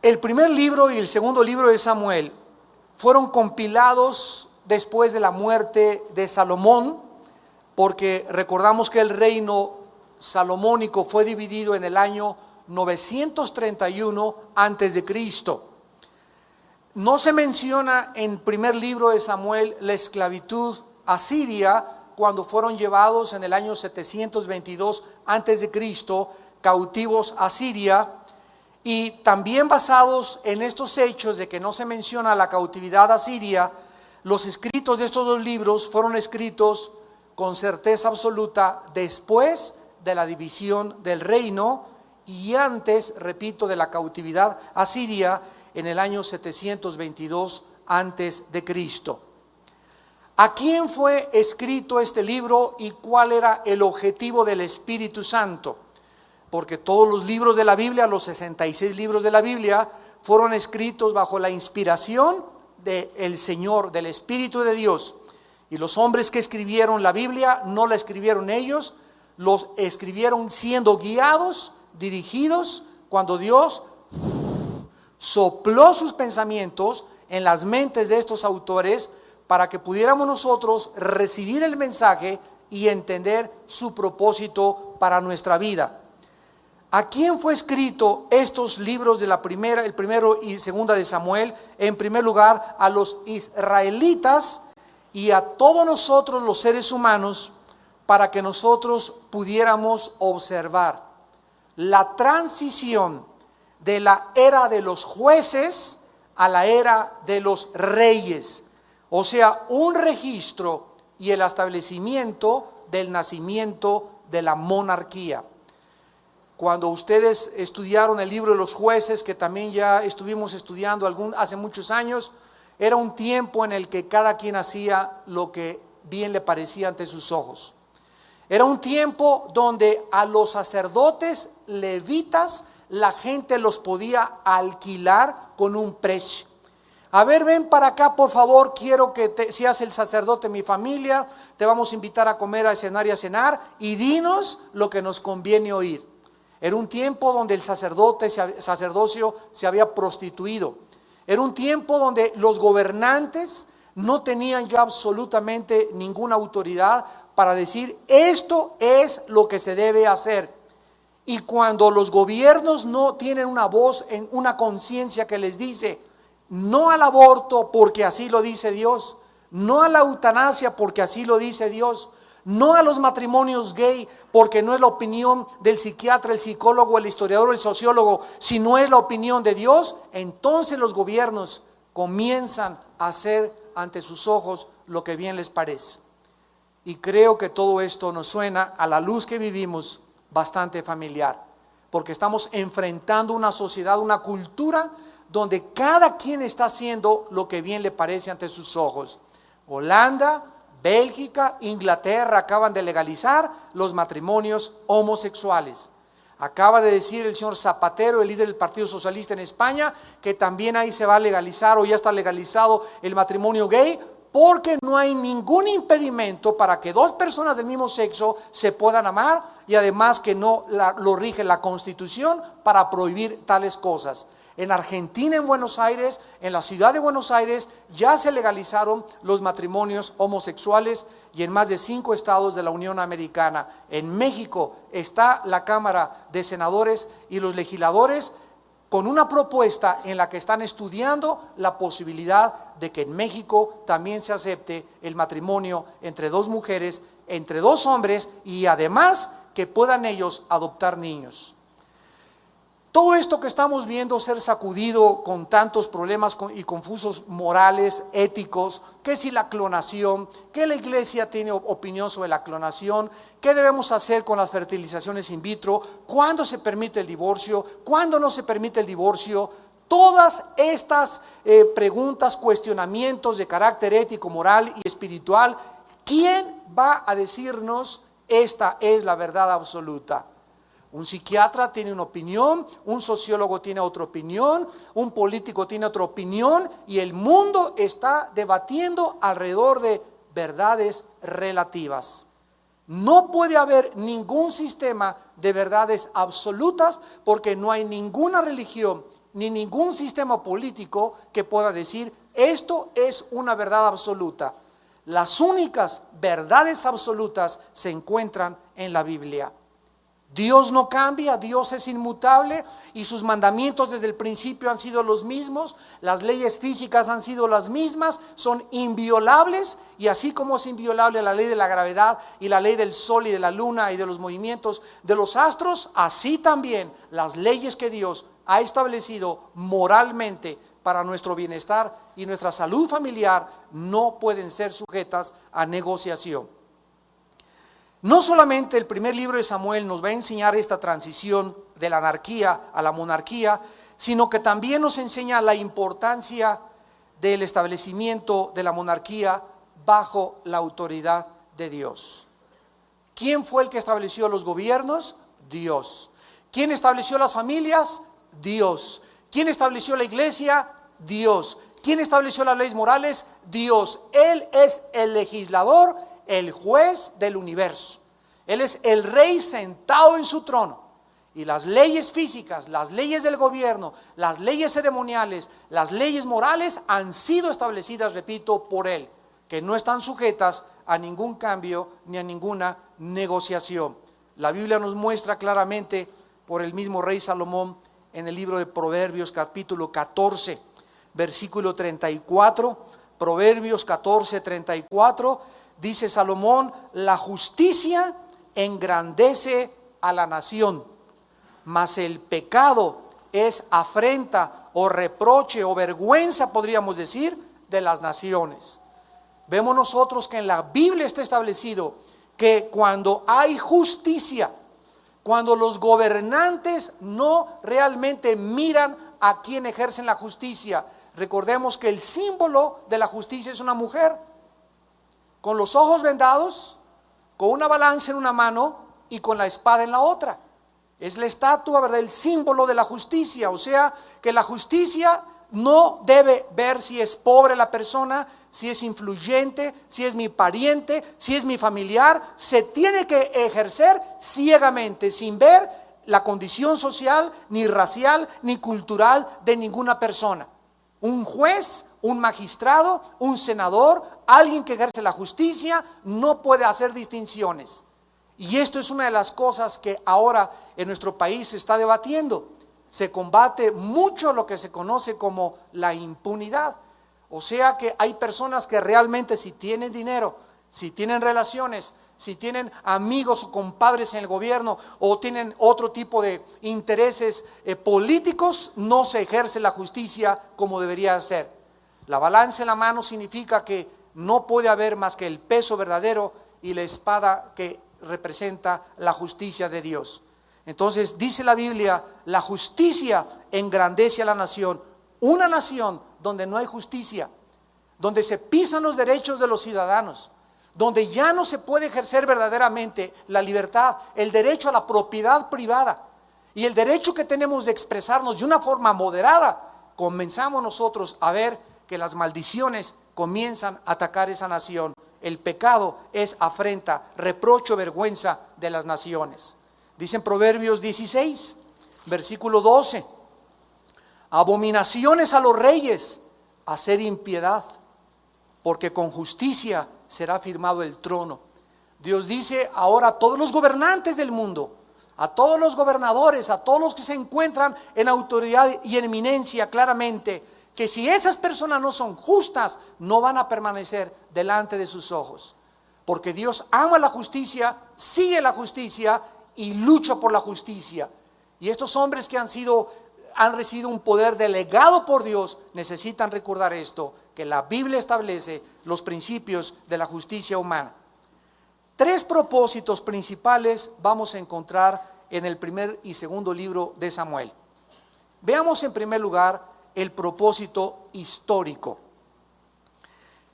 El primer libro y el segundo libro de Samuel fueron compilados después de la muerte de Salomón, porque recordamos que el reino salomónico fue dividido en el año 931 antes de Cristo. No se menciona en el primer libro de Samuel la esclavitud asiria cuando fueron llevados en el año 722 antes de Cristo cautivos a Siria. Y también basados en estos hechos de que no se menciona la cautividad asiria, los escritos de estos dos libros fueron escritos con certeza absoluta después de la división del reino y antes, repito, de la cautividad asiria en el año 722 antes de Cristo. ¿A quién fue escrito este libro y cuál era el objetivo del Espíritu Santo? Porque todos los libros de la Biblia, los 66 libros de la Biblia, fueron escritos bajo la inspiración del Señor, del Espíritu de Dios. Y los hombres que escribieron la Biblia no la escribieron ellos, los escribieron siendo guiados, dirigidos, cuando Dios sopló sus pensamientos en las mentes de estos autores para que pudiéramos nosotros recibir el mensaje y entender su propósito para nuestra vida. ¿A quién fue escrito estos libros de el primero y segunda de Samuel? En primer lugar, a los israelitas y a todos nosotros los seres humanos, para que nosotros pudiéramos observar la transición de la era de los jueces a la era de los reyes. O sea, un registro y el establecimiento del nacimiento de la monarquía. Cuando ustedes estudiaron el libro de los jueces, que también ya estuvimos estudiando hace muchos años, era un tiempo en el que cada quien hacía lo que bien le parecía ante sus ojos. Era un tiempo donde a los sacerdotes levitas la gente los podía alquilar con un precio. A ver, ven para acá, por favor, quiero que seas el sacerdote de mi familia, te vamos a invitar a comer, a cenar y a cenar, y dinos lo que nos conviene oír. Era un tiempo donde el sacerdocio se había prostituido. Era un tiempo donde los gobernantes no tenían ya absolutamente ninguna autoridad para decir esto es lo que se debe hacer. Y cuando los gobiernos no tienen una voz, en una conciencia que les dice no al aborto porque así lo dice Dios, no a la eutanasia porque así lo dice Dios, no a los matrimonios gay porque no es la opinión del psiquiatra, el psicólogo, el historiador, el sociólogo, sino es la opinión de Dios, entonces los gobiernos comienzan a hacer ante sus ojos lo que bien les parece. Y creo que todo esto nos suena a la luz que vivimos bastante familiar, porque estamos enfrentando una sociedad, una cultura donde cada quien está haciendo lo que bien le parece ante sus ojos. Holanda, Bélgica, Inglaterra acaban de legalizar los matrimonios homosexuales. Acaba de decir el señor Zapatero, el líder del Partido Socialista en España, que también ahí se va a legalizar o ya está legalizado el matrimonio gay, porque no hay ningún impedimento para que dos personas del mismo sexo se puedan amar, y además que no lo rige la Constitución para prohibir tales cosas. En Argentina, en Buenos Aires, en la ciudad de Buenos Aires, ya se legalizaron los matrimonios homosexuales y en más de 5 estados de la Unión Americana. En México está la Cámara de Senadores y los legisladores con una propuesta en la que están estudiando la posibilidad de que en México también se acepte el matrimonio entre dos mujeres, entre dos hombres, y además que puedan ellos adoptar niños. Todo esto que estamos viendo ser sacudido con tantos problemas y confusos morales, éticos, que si la clonación, que la iglesia tiene opinión sobre la clonación, qué debemos hacer con las fertilizaciones in vitro, cuándo se permite el divorcio, cuándo no se permite el divorcio, todas estas preguntas, cuestionamientos de carácter ético, moral y espiritual, ¿quién va a decirnos esta es la verdad absoluta? Un psiquiatra tiene una opinión, un sociólogo tiene otra opinión, un político tiene otra opinión, y el mundo está debatiendo alrededor de verdades relativas. No puede haber ningún sistema de verdades absolutas porque no hay ninguna religión, ni ningún sistema político que pueda decir esto es una verdad absoluta. Las únicas verdades absolutas se encuentran en la Biblia. Dios no cambia, Dios es inmutable y sus mandamientos desde el principio han sido los mismos, las leyes físicas han sido las mismas, son inviolables, y así como es inviolable la ley de la gravedad y la ley del sol y de la luna y de los movimientos de los astros, así también las leyes que Dios ha establecido moralmente para nuestro bienestar y nuestra salud familiar no pueden ser sujetas a negociación. No solamente el primer libro de Samuel nos va a enseñar esta transición de la anarquía a la monarquía, sino que también nos enseña la importancia del establecimiento de la monarquía bajo la autoridad de Dios. ¿Quién fue el que estableció los gobiernos? Dios. ¿Quién estableció las familias? Dios. ¿Quién estableció la iglesia? Dios. ¿Quién estableció las leyes morales? Dios. Él es el legislador, el juez del universo. Él es el rey sentado en su trono. Y las leyes físicas, las leyes del gobierno, las leyes ceremoniales, las leyes morales han sido establecidas, repito, por Él, que no están sujetas a ningún cambio ni a ninguna negociación. La Biblia nos muestra claramente por el mismo rey Salomón en el libro de Proverbios capítulo 14, versículo 34, Proverbios 14, 34, dice Salomón: la justicia engrandece a la nación, mas el pecado es afrenta o reproche o vergüenza, podríamos decir, de las naciones. Vemos nosotros que en la Biblia está establecido que cuando hay justicia, cuando los gobernantes no realmente miran a quien ejercen la justicia, recordemos que el símbolo de la justicia es una mujer con los ojos vendados, con una balanza en una mano y con la espada en la otra. Es la estatua, ¿verdad?, el símbolo de la justicia. O sea, que la justicia no debe ver si es pobre la persona, si es influyente, si es mi pariente, si es mi familiar. Se tiene que ejercer ciegamente, sin ver la condición social, ni racial, ni cultural de ninguna persona. Un juez, un magistrado, un senador, alguien que ejerce la justicia, no puede hacer distinciones. Y esto es una de las cosas que ahora en nuestro país se está debatiendo. Se combate mucho lo que se conoce como la impunidad. O sea que hay personas que realmente, si tienen dinero, si tienen relaciones, si tienen amigos o compadres en el gobierno o tienen otro tipo de intereses políticos, no se ejerce la justicia como debería ser. La balanza en la mano significa que no puede haber más que el peso verdadero y la espada que representa la justicia de Dios. Entonces dice la Biblia: la justicia engrandece a la nación. Una nación donde no hay justicia, donde se pisan los derechos de los ciudadanos, donde ya no se puede ejercer verdaderamente la libertad, el derecho a la propiedad privada y el derecho que tenemos de expresarnos de una forma moderada, comenzamos nosotros a ver que las maldiciones comienzan a atacar esa nación. El pecado es afrenta, reproche, vergüenza de las naciones. Dice en Proverbios 16, versículo 12: abominaciones a los reyes, hacer impiedad, porque con justicia será firmado el trono. Dios dice ahora a todos los gobernantes del mundo, a todos los gobernadores, a todos los que se encuentran en autoridad y en eminencia, claramente, que si esas personas no son justas, no van a permanecer delante de sus ojos. Porque Dios ama la justicia, sigue la justicia y lucha por la justicia. Y estos hombres que han recibido un poder delegado por Dios, necesitan recordar esto, que la Biblia establece los principios de la justicia humana. 3 propósitos principales vamos a encontrar en el primer y segundo libro de Samuel. Veamos en primer lugar el propósito histórico.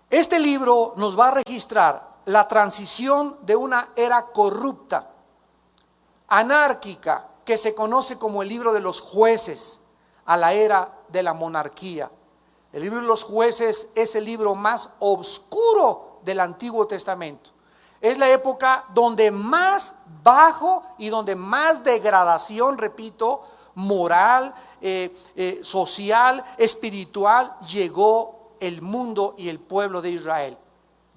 Este libro nos va a registrar la transición de una era corrupta, anárquica, que se conoce como el libro de los jueces, a la era de la monarquía. El libro de los jueces es el libro más oscuro del Antiguo Testamento. Es la época donde más bajo y donde más degradación, repito, moral, social, espiritual, llegó el mundo y el pueblo de Israel,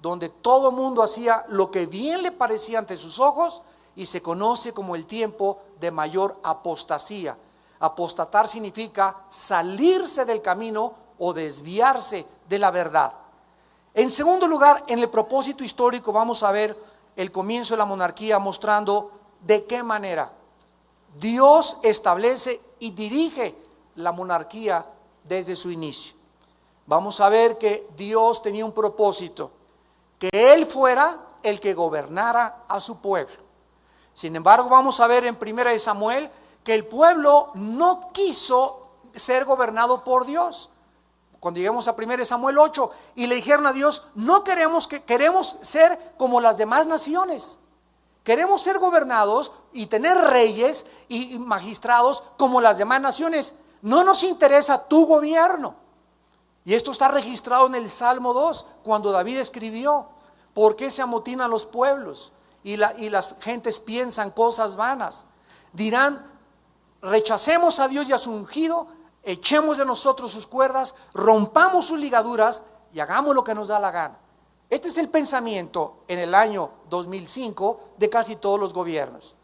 donde todo mundo hacía lo que bien le parecía ante sus ojos, y se conoce como el tiempo de mayor apostasía. Apostatar significa salirse del camino o desviarse de la verdad. En segundo lugar, en el propósito histórico vamos a ver el comienzo de la monarquía, mostrando de qué manera Dios establece y dirige la monarquía desde su inicio. Vamos a ver que Dios tenía un propósito, que Él fuera el que gobernara a su pueblo. Sin embargo, vamos a ver en 1 Samuel que el pueblo no quiso ser gobernado por Dios. Cuando lleguemos a 1 Samuel 8, y le dijeron a Dios: no queremos ser como las demás naciones. Queremos ser gobernados y tener reyes y magistrados como las demás naciones. No nos interesa tu gobierno. Y esto está registrado en el Salmo 2, cuando David escribió: ¿por qué se amotinan los pueblos? Y las gentes piensan cosas vanas. Dirán: rechacemos a Dios y a su ungido, echemos de nosotros sus cuerdas, rompamos sus ligaduras y hagamos lo que nos da la gana. Este es el pensamiento en el año 2005 de casi todos los gobiernos.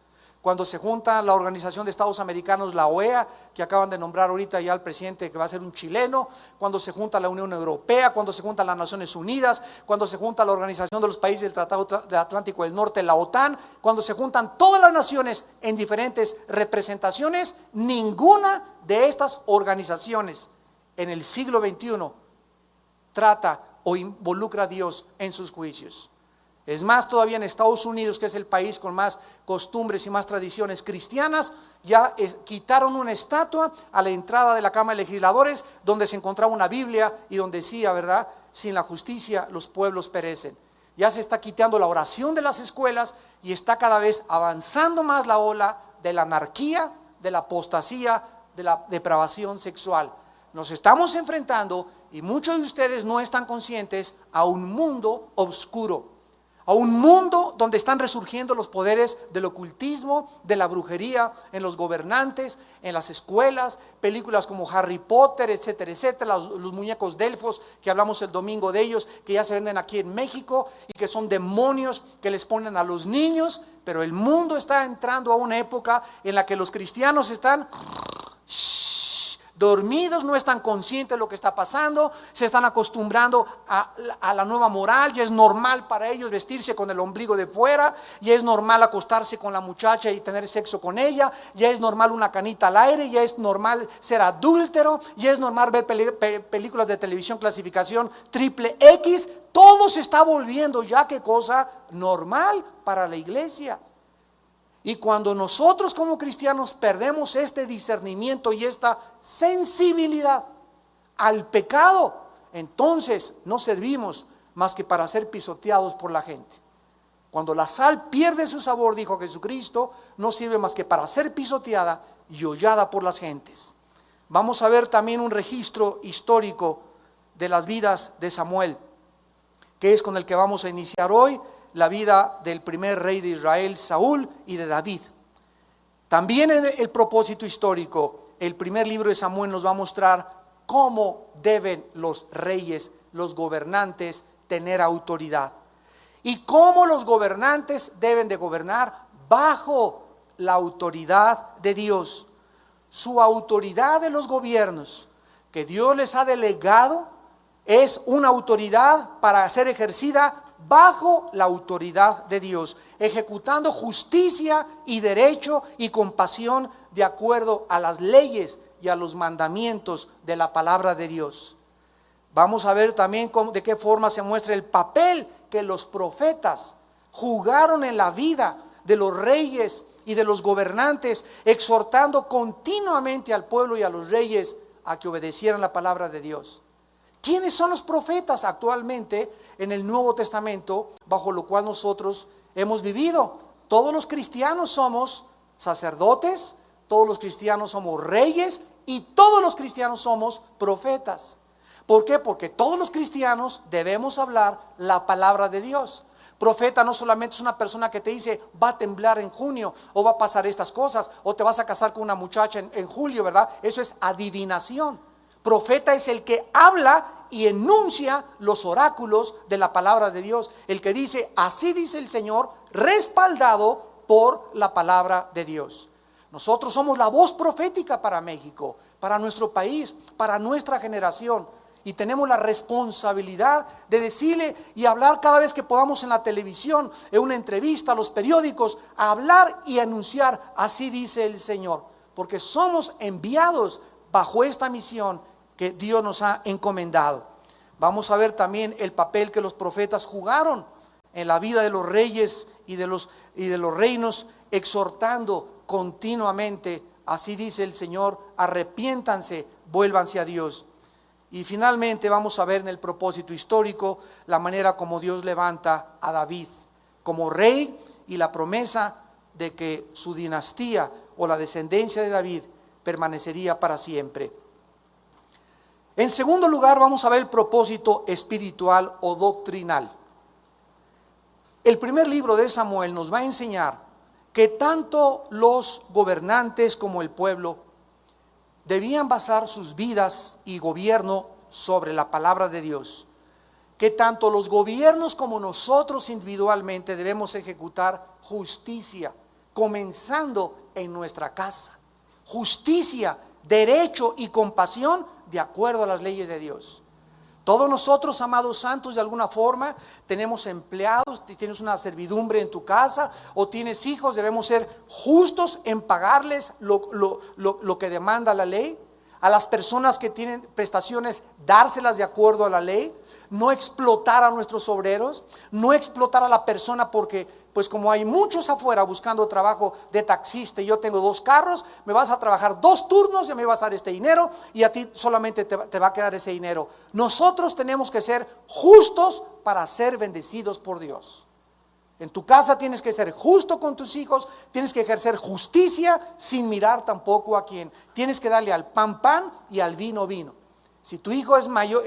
Cuando se junta la Organización de Estados Americanos, la OEA, que acaban de nombrar ahorita ya al presidente, que va a ser un chileno, cuando se junta la Unión Europea, cuando se juntan las Naciones Unidas, cuando se junta la Organización de los Países del Tratado del Atlántico del Norte, la OTAN, cuando se juntan todas las naciones en diferentes representaciones, ninguna de estas organizaciones en el siglo XXI trata o involucra a Dios en sus juicios. Es más, todavía en Estados Unidos, que es el país con más costumbres y más tradiciones cristianas, ya quitaron una estatua a la entrada de la Cámara de Legisladores donde se encontraba una Biblia y donde decía, ¿verdad?, sin la justicia los pueblos perecen. Ya se está quitando la oración de las escuelas y está cada vez avanzando más la ola de la anarquía, de la apostasía, de la depravación sexual. Nos estamos enfrentando, y muchos de ustedes no están conscientes, a un mundo oscuro. A un mundo donde están resurgiendo los poderes del ocultismo, de la brujería en los gobernantes, en las escuelas, películas como Harry Potter, etcétera, etcétera, los muñecos Delfos que hablamos el domingo de ellos, que ya se venden aquí en México y que son demonios que les ponen a los niños. Pero el mundo está entrando a una época en la que los cristianos están dormidos, no están conscientes de lo que está pasando, se están acostumbrando a la nueva moral. Ya es normal para ellos vestirse con el ombligo de fuera, ya es normal acostarse con la muchacha y tener sexo con ella, ya es normal una canita al aire, ya es normal ser adúltero, ya es normal ver películas de televisión clasificación XXX. Todo se está volviendo ya que cosa normal para la iglesia. Y cuando nosotros como cristianos perdemos este discernimiento y esta sensibilidad al pecado, entonces no servimos más que para ser pisoteados por la gente. Cuando la sal pierde su sabor, dijo Jesucristo, no sirve más que para ser pisoteada y hollada por las gentes. Vamos a ver también un registro histórico de las vidas de Samuel, que es con el que vamos a iniciar hoy. La vida del primer rey de Israel, Saúl, y de David. También en el propósito histórico, el primer libro de Samuel nos va a mostrar cómo deben los reyes, los gobernantes, tener autoridad. Y cómo los gobernantes deben de gobernar bajo la autoridad de Dios. Su autoridad de los gobiernos que Dios les ha delegado es una autoridad para ser ejercida bajo la autoridad de Dios, ejecutando justicia y derecho y compasión de acuerdo a las leyes y a los mandamientos de la palabra de Dios. Vamos a ver también de qué forma se muestra el papel que los profetas jugaron en la vida de los reyes y de los gobernantes, exhortando continuamente al pueblo y a los reyes a que obedecieran la palabra de Dios. ¿Quiénes son los profetas actualmente en el Nuevo Testamento bajo lo cual nosotros hemos vivido? Todos los cristianos somos sacerdotes, todos los cristianos somos reyes y todos los cristianos somos profetas. ¿Por qué? Porque todos los cristianos debemos hablar la palabra de Dios. Profeta no solamente es una persona que te dice va a temblar en junio, o va a pasar estas cosas, o te vas a casar con una muchacha en julio, ¿verdad? Eso es adivinación. Profeta es el que habla y enuncia los oráculos de la palabra de Dios. El que dice, así dice el Señor, respaldado por la palabra de Dios. Nosotros somos la voz profética para México, para nuestro país, para nuestra generación. Y tenemos la responsabilidad de decirle y hablar cada vez que podamos en la televisión, en una entrevista, a los periódicos, a hablar y anunciar, así dice el Señor. Porque somos enviados bajo esta misión que Dios nos ha encomendado. Vamos a ver también el papel que los profetas jugaron en la vida de los reyes y de los reinos, exhortando continuamente, así dice el Señor, arrepiéntanse, vuélvanse a Dios. Y finalmente vamos a ver en el propósito histórico la manera como Dios levanta a David como rey y la promesa de que su dinastía o la descendencia de David permanecería para siempre. En segundo lugar vamos a ver el propósito espiritual o doctrinal. El primer libro de Samuel nos va a enseñar que tanto los gobernantes como el pueblo debían basar sus vidas y gobierno sobre la palabra de Dios, que tanto los gobiernos como nosotros individualmente debemos ejecutar justicia, comenzando en nuestra casa. Justicia, derecho y compasión de acuerdo a las leyes de Dios. Todos nosotros, amados santos, de alguna forma tenemos empleados, tienes una servidumbre en tu casa o tienes hijos, debemos ser justos en pagarles lo que demanda la ley. A las personas que tienen prestaciones, dárselas de acuerdo a la ley. No explotar a nuestros obreros, no explotar a la persona, porque pues como hay muchos afuera buscando trabajo de taxista y yo tengo 2 carros, me vas a trabajar 2 turnos y me vas a dar este dinero y a ti solamente te va a quedar ese dinero. Nosotros tenemos que ser justos para ser bendecidos por Dios. En tu casa tienes que ser justo con tus hijos, tienes que ejercer justicia sin mirar tampoco a quién. Tienes que darle al pan pan y al vino vino. Si tu hijo es mayor,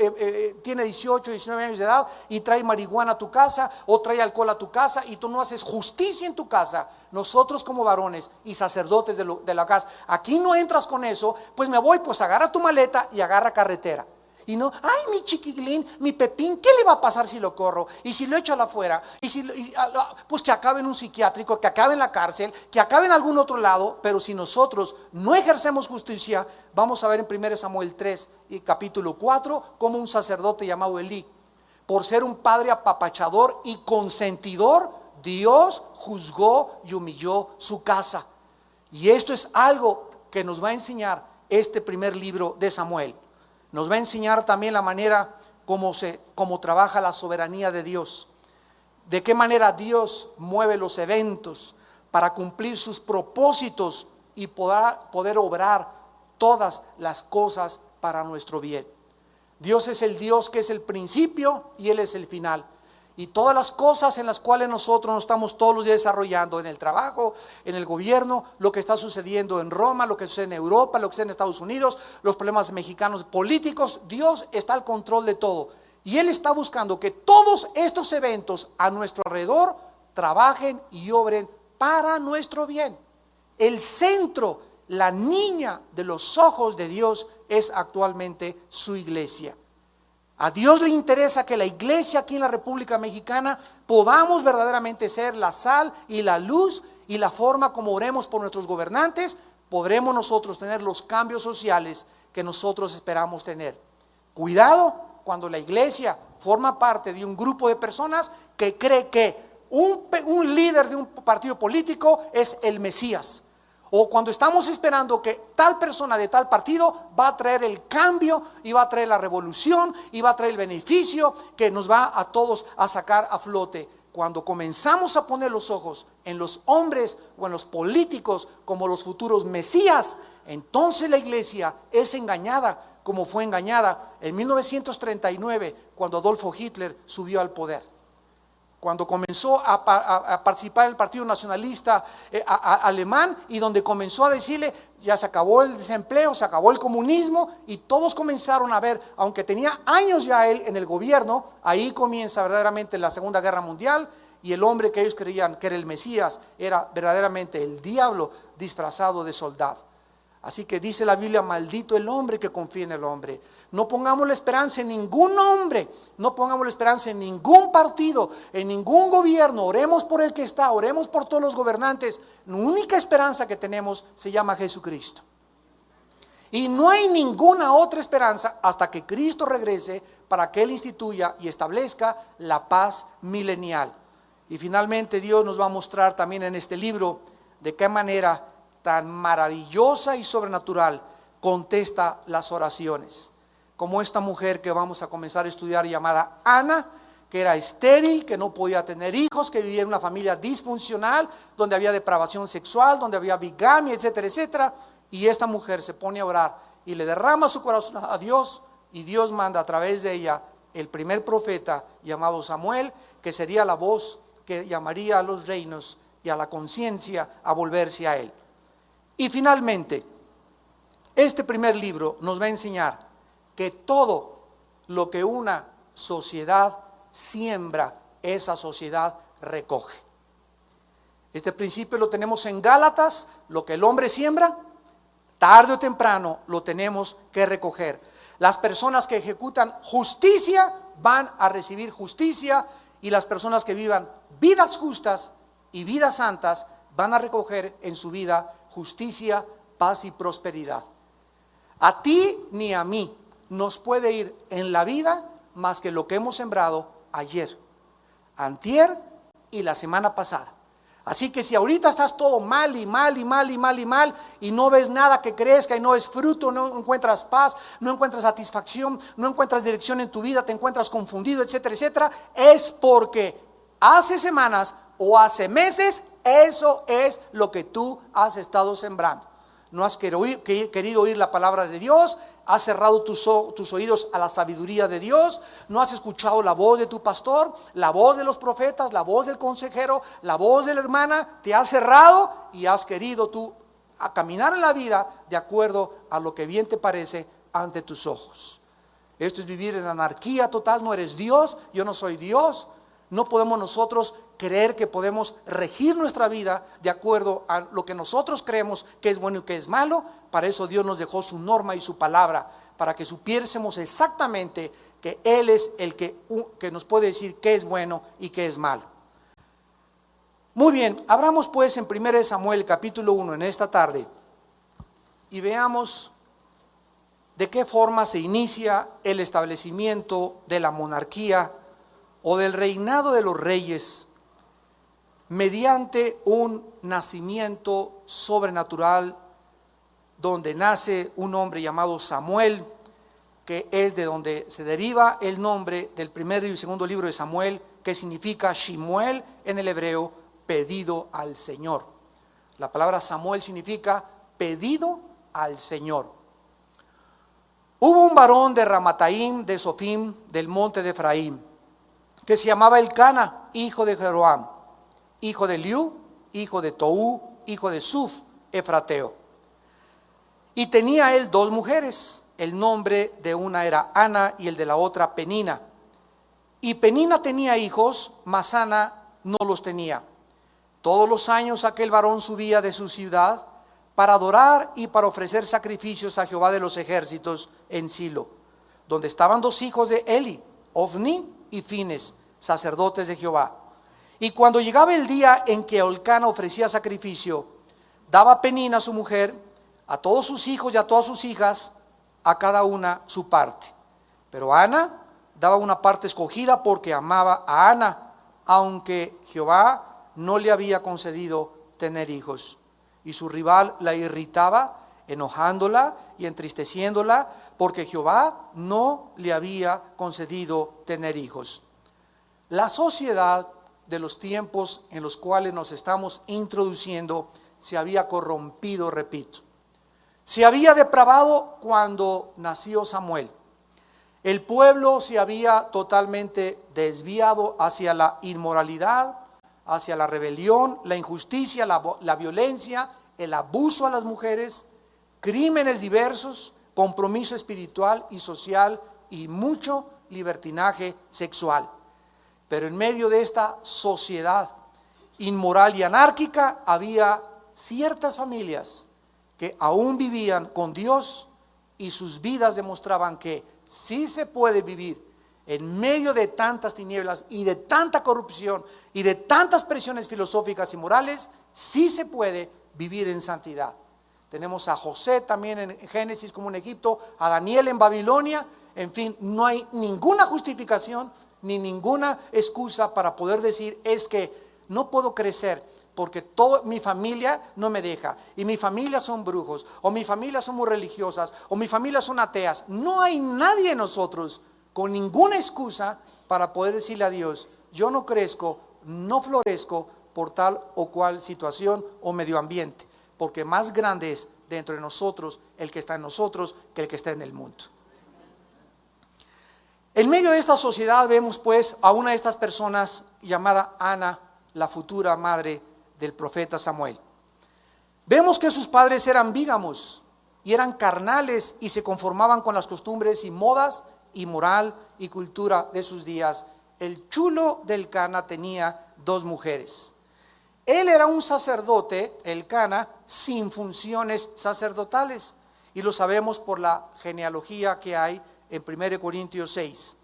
tiene 18, 19 años de edad y trae marihuana a tu casa o trae alcohol a tu casa y tú no haces justicia en tu casa, nosotros como varones y sacerdotes de la casa, aquí no entras con eso, pues me voy, pues agarra tu maleta y agarra carretera. Y no, ay, mi chiquilín, mi Pepín, ¿qué le va a pasar si lo corro? Y si lo echo a la afuera, pues que acabe en un psiquiátrico, que acabe en la cárcel, que acabe en algún otro lado. Pero si nosotros no ejercemos justicia, vamos a ver en 1 Samuel 3 y capítulo 4, como un sacerdote llamado Elí, por ser un padre apapachador y consentidor, Dios juzgó y humilló su casa. Y esto es algo que nos va a enseñar este primer libro de Samuel. Nos va a enseñar también la manera como trabaja la soberanía de Dios. De qué manera Dios mueve los eventos para cumplir sus propósitos y poder obrar todas las cosas para nuestro bien. Dios es el Dios que es el principio y Él es el final. Y todas las cosas en las cuales nosotros nos estamos todos los días desarrollando, en el trabajo, en el gobierno, lo que está sucediendo en Roma, lo que sucede en Europa, lo que sucede en Estados Unidos, los problemas mexicanos políticos, Dios está al control de todo. Y Él está buscando que todos estos eventos a nuestro alrededor trabajen y obren para nuestro bien. El centro, la niña de los ojos de Dios es actualmente su iglesia. A Dios le interesa que la iglesia aquí en la República Mexicana podamos verdaderamente ser la sal y la luz, y la forma como oremos por nuestros gobernantes, podremos nosotros tener los cambios sociales que nosotros esperamos tener. Cuidado cuando la iglesia forma parte de un grupo de personas que cree que un líder de un partido político es el Mesías. O cuando estamos esperando que tal persona de tal partido va a traer el cambio y va a traer la revolución y va a traer el beneficio que nos va a todos a sacar a flote. Cuando comenzamos a poner los ojos en los hombres o en los políticos como los futuros mesías, entonces la iglesia es engañada como fue engañada en 1939 cuando Adolfo Hitler subió al poder. cuando comenzó a participar en el Partido Nacionalista alemán, y donde comenzó a decirle, ya se acabó el desempleo, se acabó el comunismo, y todos comenzaron a ver, aunque tenía años ya él en el gobierno, ahí comienza verdaderamente la Segunda Guerra Mundial, y el hombre que ellos creían que era el Mesías era verdaderamente el diablo disfrazado de soldado. Así que dice la Biblia, maldito el hombre que confía en el hombre. No pongamos la esperanza en ningún hombre, no pongamos la esperanza en ningún partido, en ningún gobierno. Oremos por el que está, oremos por todos los gobernantes. La única esperanza que tenemos se llama Jesucristo. Y no hay ninguna otra esperanza hasta que Cristo regrese para que Él instituya y establezca la paz milenial. Y finalmente Dios nos va a mostrar también en este libro de qué manera tan maravillosa y sobrenatural contesta las oraciones. Como esta mujer que vamos a comenzar a estudiar, llamada Ana, que era estéril, que no podía tener hijos, que vivía en una familia disfuncional, donde había depravación sexual, donde había bigamia, etcétera, etcétera. Y esta mujer se pone a orar y le derrama su corazón a Dios, y Dios manda a través de ella el primer profeta llamado Samuel, que sería la voz que llamaría a los reinos y a la conciencia a volverse a Él. Y finalmente, este primer libro nos va a enseñar que todo lo que una sociedad siembra, esa sociedad recoge. Este principio lo tenemos en Gálatas: lo que el hombre siembra, tarde o temprano lo tenemos que recoger. Las personas que ejecutan justicia van a recibir justicia, y las personas que vivan vidas justas y vidas santas van a recoger en su vida justicia, paz y prosperidad. A ti ni a mí nos puede ir en la vida más que lo que hemos sembrado ayer, antier y la semana pasada. Así que si ahorita estás todo mal y mal y mal y mal y mal, y no ves nada que crezca y no es fruto, no encuentras paz, no encuentras satisfacción, no encuentras dirección en tu vida, te encuentras confundido, etcétera, etcétera, es porque hace semanas o hace meses, eso es lo que tú has estado sembrando. No has querido oír la palabra de Dios, has cerrado tus oídos a la sabiduría de Dios, no has escuchado la voz de tu pastor, la voz de los profetas, la voz del consejero, la voz de la hermana, te has cerrado y has querido tú a caminar en la vida de acuerdo a lo que bien te parece ante tus ojos. Esto es vivir en anarquía total. No eres Dios, yo no soy Dios. No podemos nosotros creer que podemos regir nuestra vida de acuerdo a lo que nosotros creemos que es bueno y que es malo. Para eso Dios nos dejó su norma y su palabra, para que supiésemos exactamente que Él es el que nos puede decir qué es bueno y qué es malo. Muy bien, abramos pues en 1 Samuel capítulo 1 en esta tarde y veamos de qué forma se inicia el establecimiento de la monarquía o del reinado de los reyes, mediante un nacimiento sobrenatural, donde nace un hombre llamado Samuel, que es de donde se deriva el nombre del primer y segundo libro de Samuel, que significa Shimuel en el hebreo, pedido al Señor. La palabra Samuel significa pedido al Señor. Hubo un varón de Ramataim, de Sofim, del monte de Efraín, que se llamaba Elcana, hijo de Jeroam, hijo de Liu, hijo de Tou, hijo de Suf, efrateo. Y tenía él 2 mujeres, el nombre de una era Ana y el de la otra Penina. Y Penina tenía hijos, mas Ana no los tenía. Todos los años aquel varón subía de su ciudad para adorar y para ofrecer sacrificios a Jehová de los ejércitos en Silo, donde estaban 2 hijos de Eli, Ofni y Fines, sacerdotes de Jehová. Y cuando llegaba el día en que Elcana ofrecía sacrificio, daba Penina, su mujer, a todos sus hijos y a todas sus hijas, a cada una su parte. Pero Ana daba una parte escogida porque amaba a Ana, aunque Jehová no le había concedido tener hijos. Y su rival la irritaba, enojándola y entristeciéndola, porque Jehová no le había concedido tener hijos. La sociedad de los tiempos en los cuales nos estamos introduciendo se había corrompido, repito. Se había depravado cuando nació Samuel. El pueblo se había totalmente desviado hacia la inmoralidad, hacia la rebelión, la injusticia, la violencia, el abuso a las mujeres, crímenes diversos, compromiso espiritual y social y mucho libertinaje sexual. Pero en medio de esta sociedad inmoral y anárquica había ciertas familias que aún vivían con Dios y sus vidas demostraban que sí se puede vivir en medio de tantas tinieblas y de tanta corrupción y de tantas presiones filosóficas y morales. Sí se puede vivir en santidad. Tenemos a José también en Génesis como en Egipto, a Daniel en Babilonia. En fin, no hay ninguna justificación ni ninguna excusa para poder decir es que no puedo crecer porque toda mi familia no me deja, y mi familia son brujos, o mi familia son muy religiosas, o mi familia son ateas. No hay nadie en nosotros con ninguna excusa para poder decirle a Dios, yo no crezco, no florezco por tal o cual situación o medio ambiente, porque más grande es dentro de nosotros el que está en nosotros que el que está en el mundo. En medio de esta sociedad vemos pues a una de estas personas llamada Ana, la futura madre del profeta Samuel. Vemos que sus padres eran bígamos y eran carnales y se conformaban con las costumbres y modas y moral y cultura de sus días. El chulo del Cana tenía 2 mujeres. Él era un sacerdote, el Cana, sin funciones sacerdotales, y lo sabemos por la genealogía que hay en 1 Corintios 6.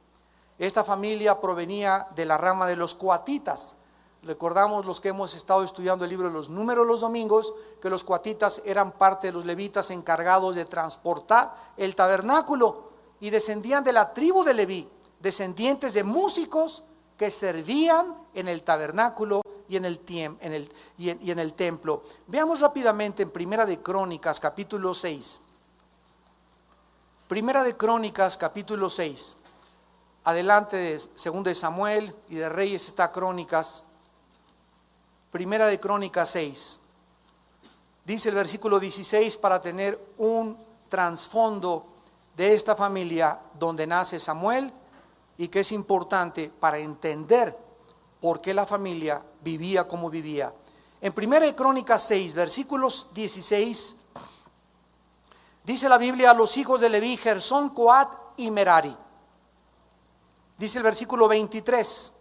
Esta familia provenía de la rama de los coatitas. Recordamos los que hemos estado estudiando el libro de los Números los domingos, que los coatitas eran parte de los levitas encargados de transportar el tabernáculo y descendían de la tribu de Leví, descendientes de músicos que servían en el tabernáculo y en el templo. Veamos rápidamente en Primera de Crónicas capítulo 6. Primera de Crónicas capítulo 6. Adelante de Segundo de Samuel y de Reyes está Crónicas. Primera de Crónicas 6. Dice el versículo 16, para tener un trasfondo de esta familia donde nace Samuel y que es importante para entender por qué la familia vivía como vivía. En Primera de Crónicas 6, versículos 16, dice la Biblia: a los hijos de Leví, Gersón, Coat y Merari. Dice el versículo 23,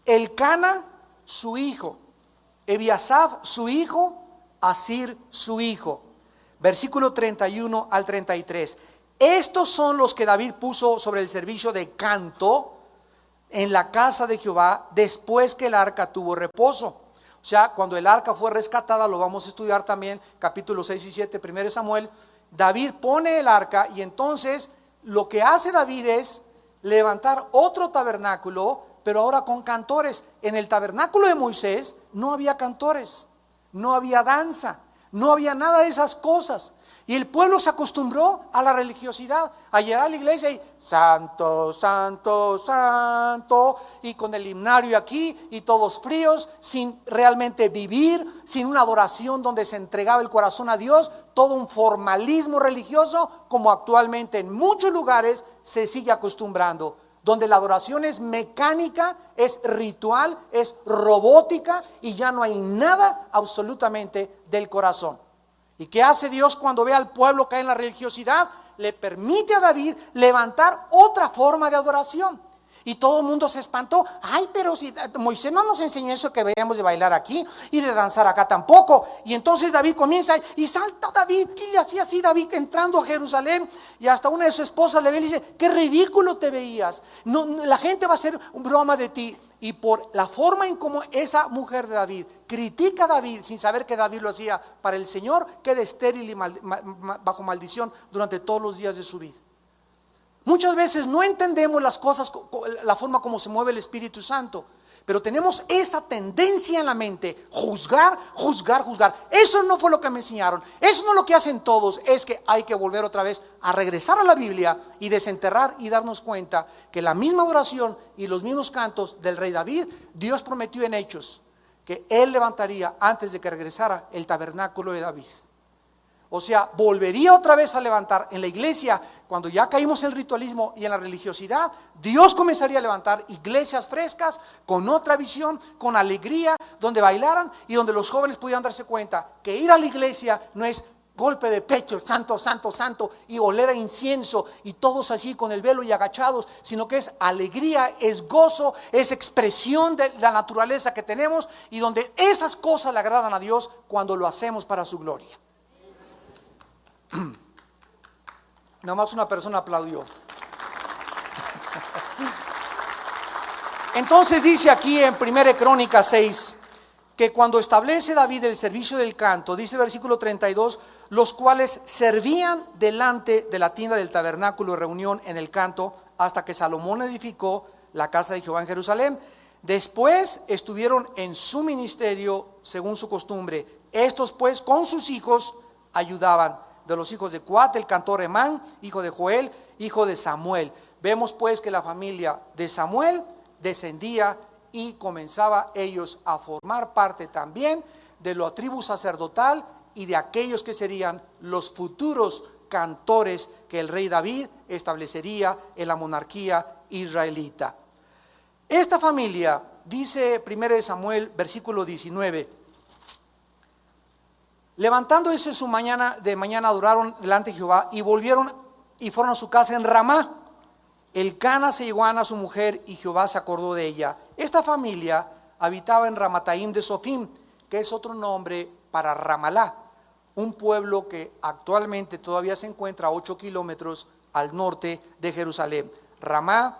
Elcana su hijo, Ebiasaf su hijo, Asir su hijo. Versículo 31 al 33. Estos son los que David puso sobre el servicio de canto en la casa de Jehová después que el arca tuvo reposo. O sea, cuando el arca fue rescatada, lo vamos a estudiar también, capítulos 6 y 7, 1 Samuel. David pone el arca y entonces lo que hace David es levantar otro tabernáculo, pero ahora con cantores. En el tabernáculo de Moisés no había cantores, no había danza, no había nada de esas cosas. Y el pueblo se acostumbró a la religiosidad, a llegar a la iglesia y santo, santo, santo, y con el himnario aquí y todos fríos, sin realmente vivir, sin una adoración donde se entregaba el corazón a Dios, todo un formalismo religioso como actualmente en muchos lugares se sigue acostumbrando, donde la adoración es mecánica, es ritual, es robótica y ya no hay nada absolutamente del corazón. ¿Y qué hace Dios cuando ve al pueblo caer en la religiosidad? Le permite a David levantar otra forma de adoración. Y todo el mundo se espantó. Ay, pero si Moisés no nos enseñó eso, que deberíamos de bailar aquí y de danzar acá tampoco. Y entonces David comienza y salta David. ¿Qué le hacía así David entrando a Jerusalén? Y hasta una de sus esposas le ve y le dice: qué ridículo te veías. No, la gente va a hacer broma de ti. Y por la forma en cómo esa mujer de David critica a David sin saber que David lo hacía para el Señor, queda estéril y bajo maldición durante todos los días de su vida. Muchas veces no entendemos las cosas, la forma como se mueve el Espíritu Santo, pero tenemos esa tendencia en la mente: juzgar, juzgar, juzgar. Eso no fue lo que me enseñaron, eso no es lo que hacen todos. Es que hay que volver otra vez a regresar a la Biblia y desenterrar y darnos cuenta que la misma adoración y los mismos cantos del rey David, Dios prometió en Hechos que él levantaría antes de que regresara el tabernáculo de David. O sea, volvería otra vez a levantar en la iglesia. Cuando ya caímos en el ritualismo y en la religiosidad, Dios comenzaría a levantar iglesias frescas, con otra visión, con alegría, donde bailaran y donde los jóvenes pudieran darse cuenta que ir a la iglesia no es golpe de pecho, santo, santo, santo, y oler a incienso, y todos así con el velo y agachados, sino que es alegría, es gozo, es expresión de la naturaleza que tenemos, y donde esas cosas le agradan a Dios cuando lo hacemos para su gloria. Nada más una persona aplaudió. Entonces dice aquí en 1 Crónicas 6 que cuando establece David el servicio del canto, dice el versículo 32, los cuales servían delante de la tienda del tabernáculo de reunión en el canto hasta que Salomón edificó la casa de Jehová en Jerusalén. Después estuvieron en su ministerio según su costumbre. Estos pues con sus hijos ayudaban. De los hijos de Coat, el cantor Emán, hijo de Joel, hijo de Samuel. Vemos pues que la familia de Samuel descendía y comenzaba ellos a formar parte también de la tribu sacerdotal y de aquellos que serían los futuros cantores que el rey David establecería en la monarquía israelita. Esta familia, dice 1 Samuel, versículo 19, levantándose de mañana adoraron delante de Jehová y volvieron y fueron a su casa en Ramá. Elcana se llegó a Ana su mujer y Jehová se acordó de ella. Esta familia habitaba en Ramataim de Sofim, que es otro nombre para Ramalá, un pueblo que actualmente todavía se encuentra a 8 kilómetros al norte de Jerusalén. Ramá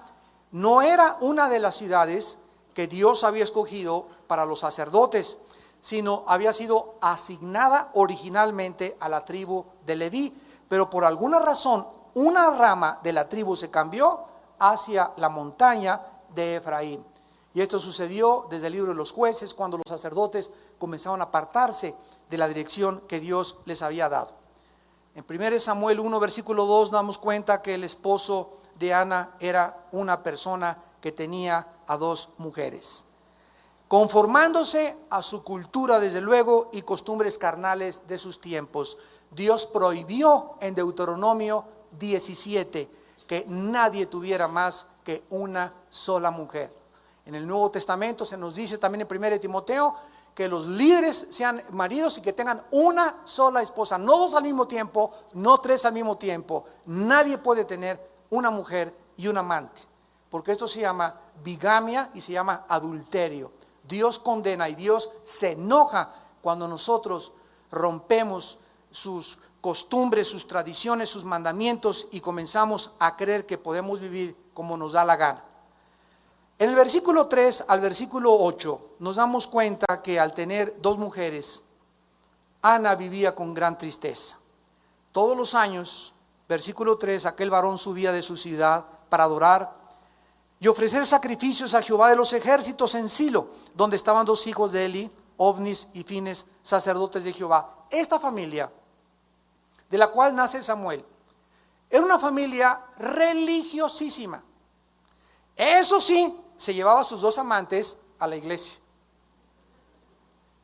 no era una de las ciudades que Dios había escogido para los sacerdotes, sino había sido asignada originalmente a la tribu de Leví, pero por alguna razón una rama de la tribu se cambió hacia la montaña de Efraín. Y esto sucedió desde el libro de los jueces, cuando los sacerdotes comenzaron a apartarse de la dirección que Dios les había dado. En 1 Samuel 1, versículo 2, nos damos cuenta que el esposo de Ana era una persona que tenía a 2 mujeres. Conformándose a su cultura, desde luego, y costumbres carnales de sus tiempos, Dios prohibió en Deuteronomio 17 que nadie tuviera más que una sola mujer. En el Nuevo Testamento se nos dice también en 1 Timoteo que los líderes sean maridos y que tengan una sola esposa, no 2 al mismo tiempo, no 3 al mismo tiempo. Nadie puede tener una mujer y un amante, porque esto se llama bigamia y se llama adulterio. Dios condena y Dios se enoja cuando nosotros rompemos sus costumbres, sus tradiciones, sus mandamientos y comenzamos a creer que podemos vivir como nos da la gana. En el versículo 3 al versículo 8 nos damos cuenta que al tener 2 mujeres, Ana vivía con gran tristeza. Todos los años, versículo 3, aquel varón subía de su ciudad para adorar y ofrecer sacrificios a Jehová de los ejércitos en Silo, donde estaban 2 hijos de Eli, Ofnis y Fines, sacerdotes de Jehová. Esta familia, de la cual nace Samuel, era una familia religiosísima. Eso sí, se llevaba a sus 2 amantes a la iglesia.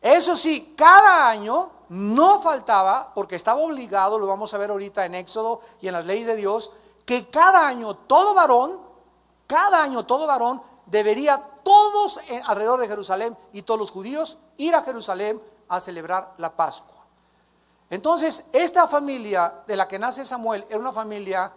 Eso sí, cada año no faltaba, porque estaba obligado, lo vamos a ver ahorita en Éxodo y en las leyes de Dios, que cada año todo varón debería, todos alrededor de Jerusalén y todos los judíos, ir a Jerusalén a celebrar la Pascua. Entonces, esta familia de la que nace Samuel era una familia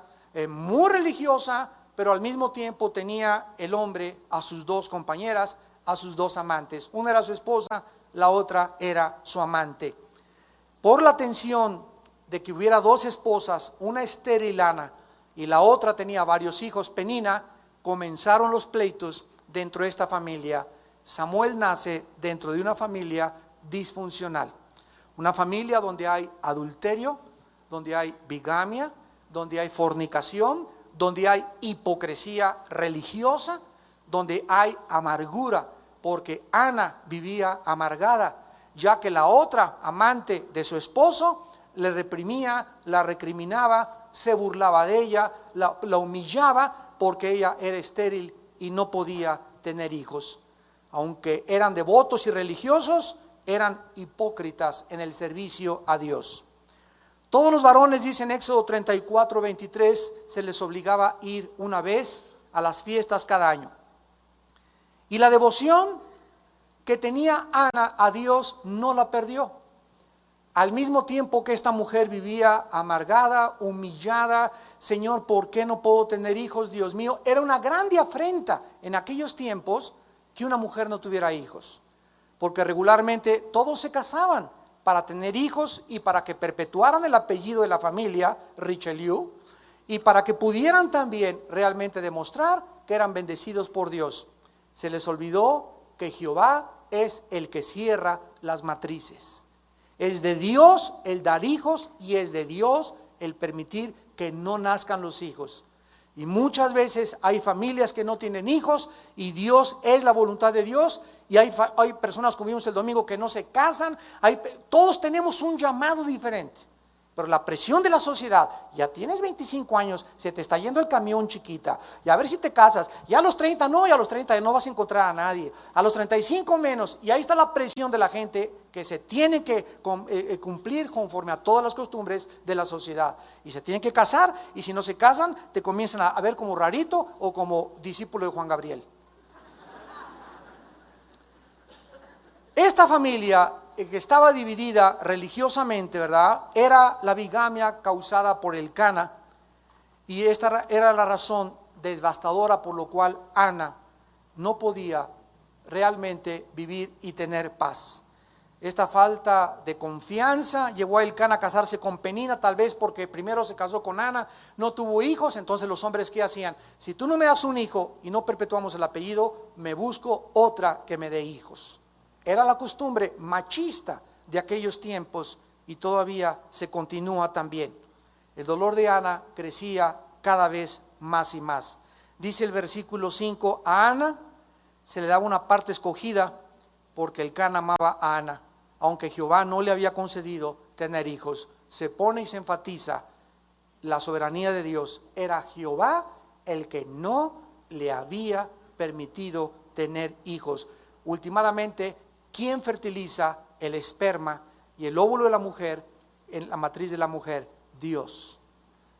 muy religiosa, pero al mismo tiempo tenía el hombre a sus 2 compañeras, a sus 2 amantes. Una era su esposa, la otra era su amante. Por la tensión de que hubiera 2 esposas, una estéril Ana y la otra tenía varios hijos, Penina, comenzaron los pleitos dentro de esta familia. Samuel nace dentro de una familia disfuncional, una familia donde hay adulterio, donde hay bigamia, donde hay fornicación, donde hay hipocresía religiosa, donde hay amargura, porque Ana vivía amargada, ya que la otra amante de su esposo le reprimía, la recriminaba, se burlaba de ella, la humillaba, porque ella era estéril y no podía tener hijos. Aunque eran devotos y religiosos, eran hipócritas en el servicio a Dios. Todos los varones, dice en Éxodo 34, 23, se les obligaba a ir una vez a las fiestas cada año. Y la devoción que tenía Ana a Dios no la perdió. Al mismo tiempo que esta mujer vivía amargada, humillada, Señor, ¿por qué no puedo tener hijos, Dios mío? Era una grande afrenta en aquellos tiempos que una mujer no tuviera hijos, porque regularmente todos se casaban para tener hijos y para que perpetuaran el apellido de la familia Richelieu y para que pudieran también realmente demostrar que eran bendecidos por Dios. Se les olvidó que Jehová es el que cierra las matrices. Es de Dios el dar hijos y es de Dios el permitir que no nazcan los hijos. Y muchas veces hay familias que no tienen hijos y Dios es la voluntad de Dios. Y hay personas, como vimos el domingo, que no se casan. Todos tenemos un llamado diferente. Pero la presión de la sociedad, ya tienes 25 años, se te está yendo el camión, chiquita, y a ver si te casas, ya a los 30 no, y a los 30 no vas a encontrar a nadie, a los 35 menos, y ahí está la presión de la gente que se tiene que cumplir conforme a todas las costumbres de la sociedad, y se tienen que casar, y si no se casan, te comienzan a ver como rarito o como discípulo de Juan Gabriel. Esta familia que estaba dividida religiosamente, ¿verdad? Era la bigamia causada por Elcana, y esta era la razón devastadora por lo cual Ana no podía realmente vivir y tener paz. Esta falta de confianza llevó a Elcana a casarse con Penina, tal vez porque primero se casó con Ana, no tuvo hijos. Entonces los hombres, ¿qué hacían? Si tú no me das un hijo y no perpetuamos el apellido, me busco otra que me dé hijos. Era la costumbre machista de aquellos tiempos y todavía se continúa también. El dolor de Ana crecía cada vez más y más. Dice el versículo 5, a Ana se le daba una parte escogida porque Elcana amaba a Ana, aunque Jehová no le había concedido tener hijos. Se pone y se enfatiza la soberanía de Dios. Era Jehová el que no le había permitido tener hijos. Últimamente, ¿quién fertiliza el esperma y el óvulo de la mujer en la matriz de la mujer? Dios,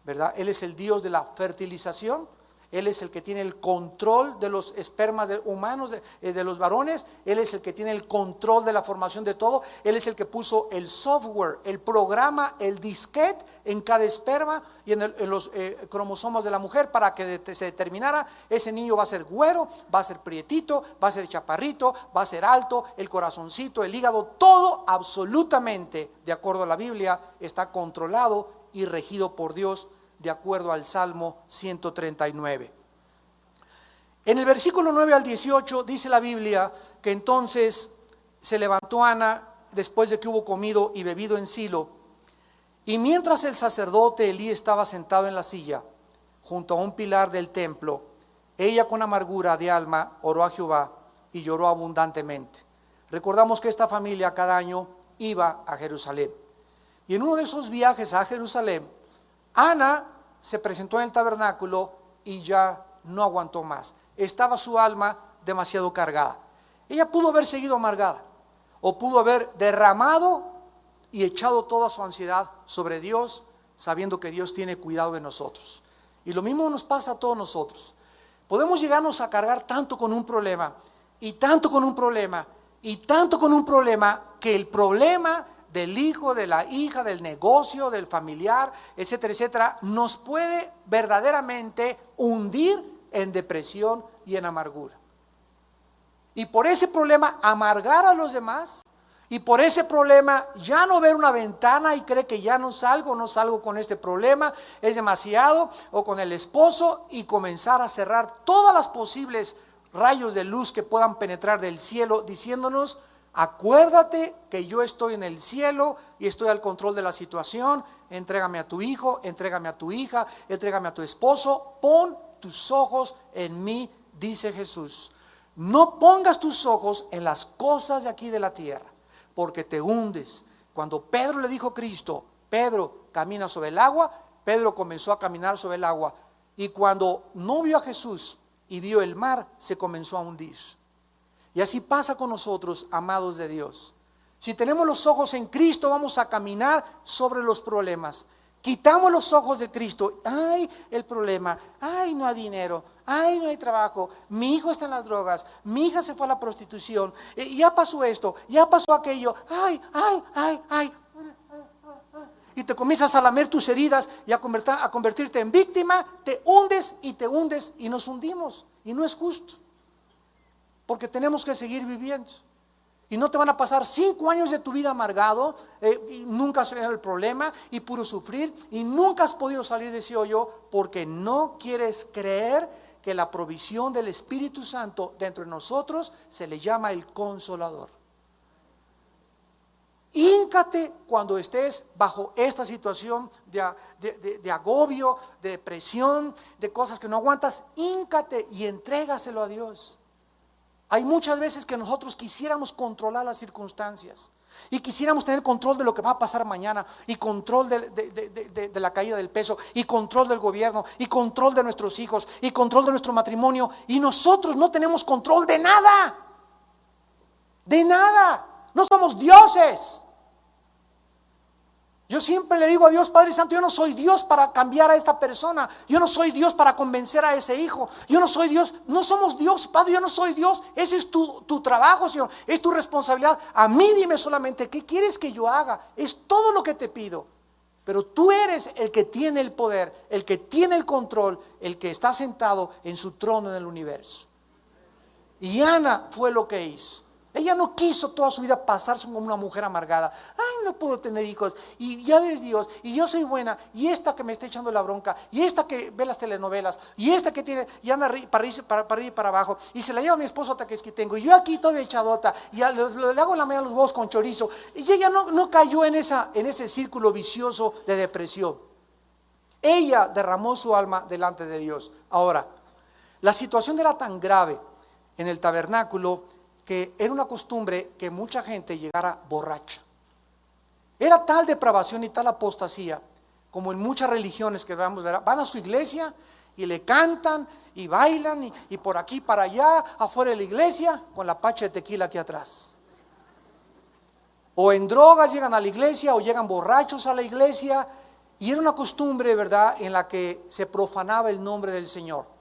¿verdad? Él es el Dios de la fertilización. Él es el que tiene el control de los espermas humanos, de los varones. Él es el que tiene el control de la formación de todo. Él es el que puso el software, el programa, el disquete en cada esperma y en los cromosomas de la mujer para que se determinara: ese niño va a ser güero, va a ser prietito, va a ser chaparrito, va a ser alto, el corazoncito, el hígado, todo absolutamente, de acuerdo a la Biblia, está controlado y regido por Dios, de acuerdo al Salmo 139. En el versículo 9 al 18 dice la Biblia que entonces se levantó Ana después de que hubo comido y bebido en Silo, y mientras el sacerdote Elí estaba sentado en la silla junto a un pilar del templo, ella con amargura de alma oró a Jehová y lloró abundantemente. Recordamos que esta familia cada año iba a Jerusalén, y en uno de esos viajes a Jerusalén, Ana se presentó en el tabernáculo y ya no aguantó más. Estaba su alma demasiado cargada. Ella pudo haber seguido amargada o pudo haber derramado y echado toda su ansiedad sobre Dios, sabiendo que Dios tiene cuidado de nosotros. Y lo mismo nos pasa a todos nosotros. Podemos llegarnos a cargar tanto con un problema y tanto con un problema y tanto con un problema, que el problema del hijo, de la hija, del negocio, del familiar, etcétera, etcétera, nos puede verdaderamente hundir en depresión y en amargura. Y por ese problema amargar a los demás, y por ese problema ya no ver una ventana y cree que ya no salgo con este problema, es demasiado, o con el esposo, y comenzar a cerrar todas las posibles rayos de luz que puedan penetrar del cielo, diciéndonos: acuérdate que yo estoy en el cielo y estoy al control de la situación. Entrégame a tu hijo, entrégame a tu hija, entrégame a tu esposo. Pon tus ojos en mí, dice Jesús. No pongas tus ojos en las cosas de aquí de la tierra, porque te hundes. Cuando Pedro le dijo a Cristo: Pedro, camina sobre el agua, Pedro comenzó a caminar sobre el agua. Y cuando no vio a Jesús y vio el mar, se comenzó a hundir. Y así pasa con nosotros, amados de Dios. Si tenemos los ojos en Cristo, vamos a caminar sobre los problemas. Quitamos los ojos de Cristo. Ay, el problema. Ay, no hay dinero. Ay, no hay trabajo. Mi hijo está en las drogas. Mi hija se fue a la prostitución. Ya pasó esto. Ya pasó aquello. Ay, ay, ay, ay. Y te comienzas a lamer tus heridas y a convertirte en víctima. Te hundes y nos hundimos. Y no es justo. Porque tenemos que seguir viviendo. Y no te van a pasar 5 años de tu vida amargado, y nunca has tenido el problema y puro sufrir, y nunca has podido salir de ese hoyo porque no quieres creer que la provisión del Espíritu Santo dentro de nosotros se le llama el Consolador. Híncate cuando estés bajo esta situación de agobio, de depresión, de cosas que no aguantas. Híncate y entrégaselo a Dios. Hay muchas veces que nosotros quisiéramos controlar las circunstancias y quisiéramos tener control de lo que va a pasar mañana, y control de la caída del peso, y control del gobierno, y control de nuestros hijos, y control de nuestro matrimonio, y nosotros no tenemos control de nada. De nada. No somos dioses. Yo siempre le digo a Dios, Padre Santo, yo no soy Dios para cambiar a esta persona. Yo no soy Dios para convencer a ese hijo. Yo no soy Dios, no somos Dios, Padre, yo no soy Dios. Ese es tu trabajo, Señor, es tu responsabilidad. A mí dime solamente, ¿qué quieres que yo haga? Es todo lo que te pido. Pero tú eres el que tiene el poder, el que tiene el control, el que está sentado en su trono en el universo. Y Ana fue lo que hizo. Ella no quiso toda su vida pasarse como una mujer amargada. Ay, no puedo tener hijos. Y ya ves Dios. Y yo soy buena. Y esta que me está echando la bronca. Y esta que ve las telenovelas. Y esta que tiene, y anda para ir y para abajo. Y se la lleva a mi esposo hasta que es que tengo. Y yo aquí todavía echadota. Y le hago la media a los huevos con chorizo. Y ella no cayó en ese círculo vicioso de depresión. Ella derramó su alma delante de Dios. Ahora, la situación era tan grave en el tabernáculo que era una costumbre que mucha gente llegara borracha. Era tal depravación y tal apostasía, como en muchas religiones que vamos a ver, van a su iglesia y le cantan y bailan y por aquí para allá, afuera de la iglesia, con la pacha de tequila aquí atrás. O en drogas llegan a la iglesia, o llegan borrachos a la iglesia, y era una costumbre, ¿verdad?, en la que se profanaba el nombre del Señor.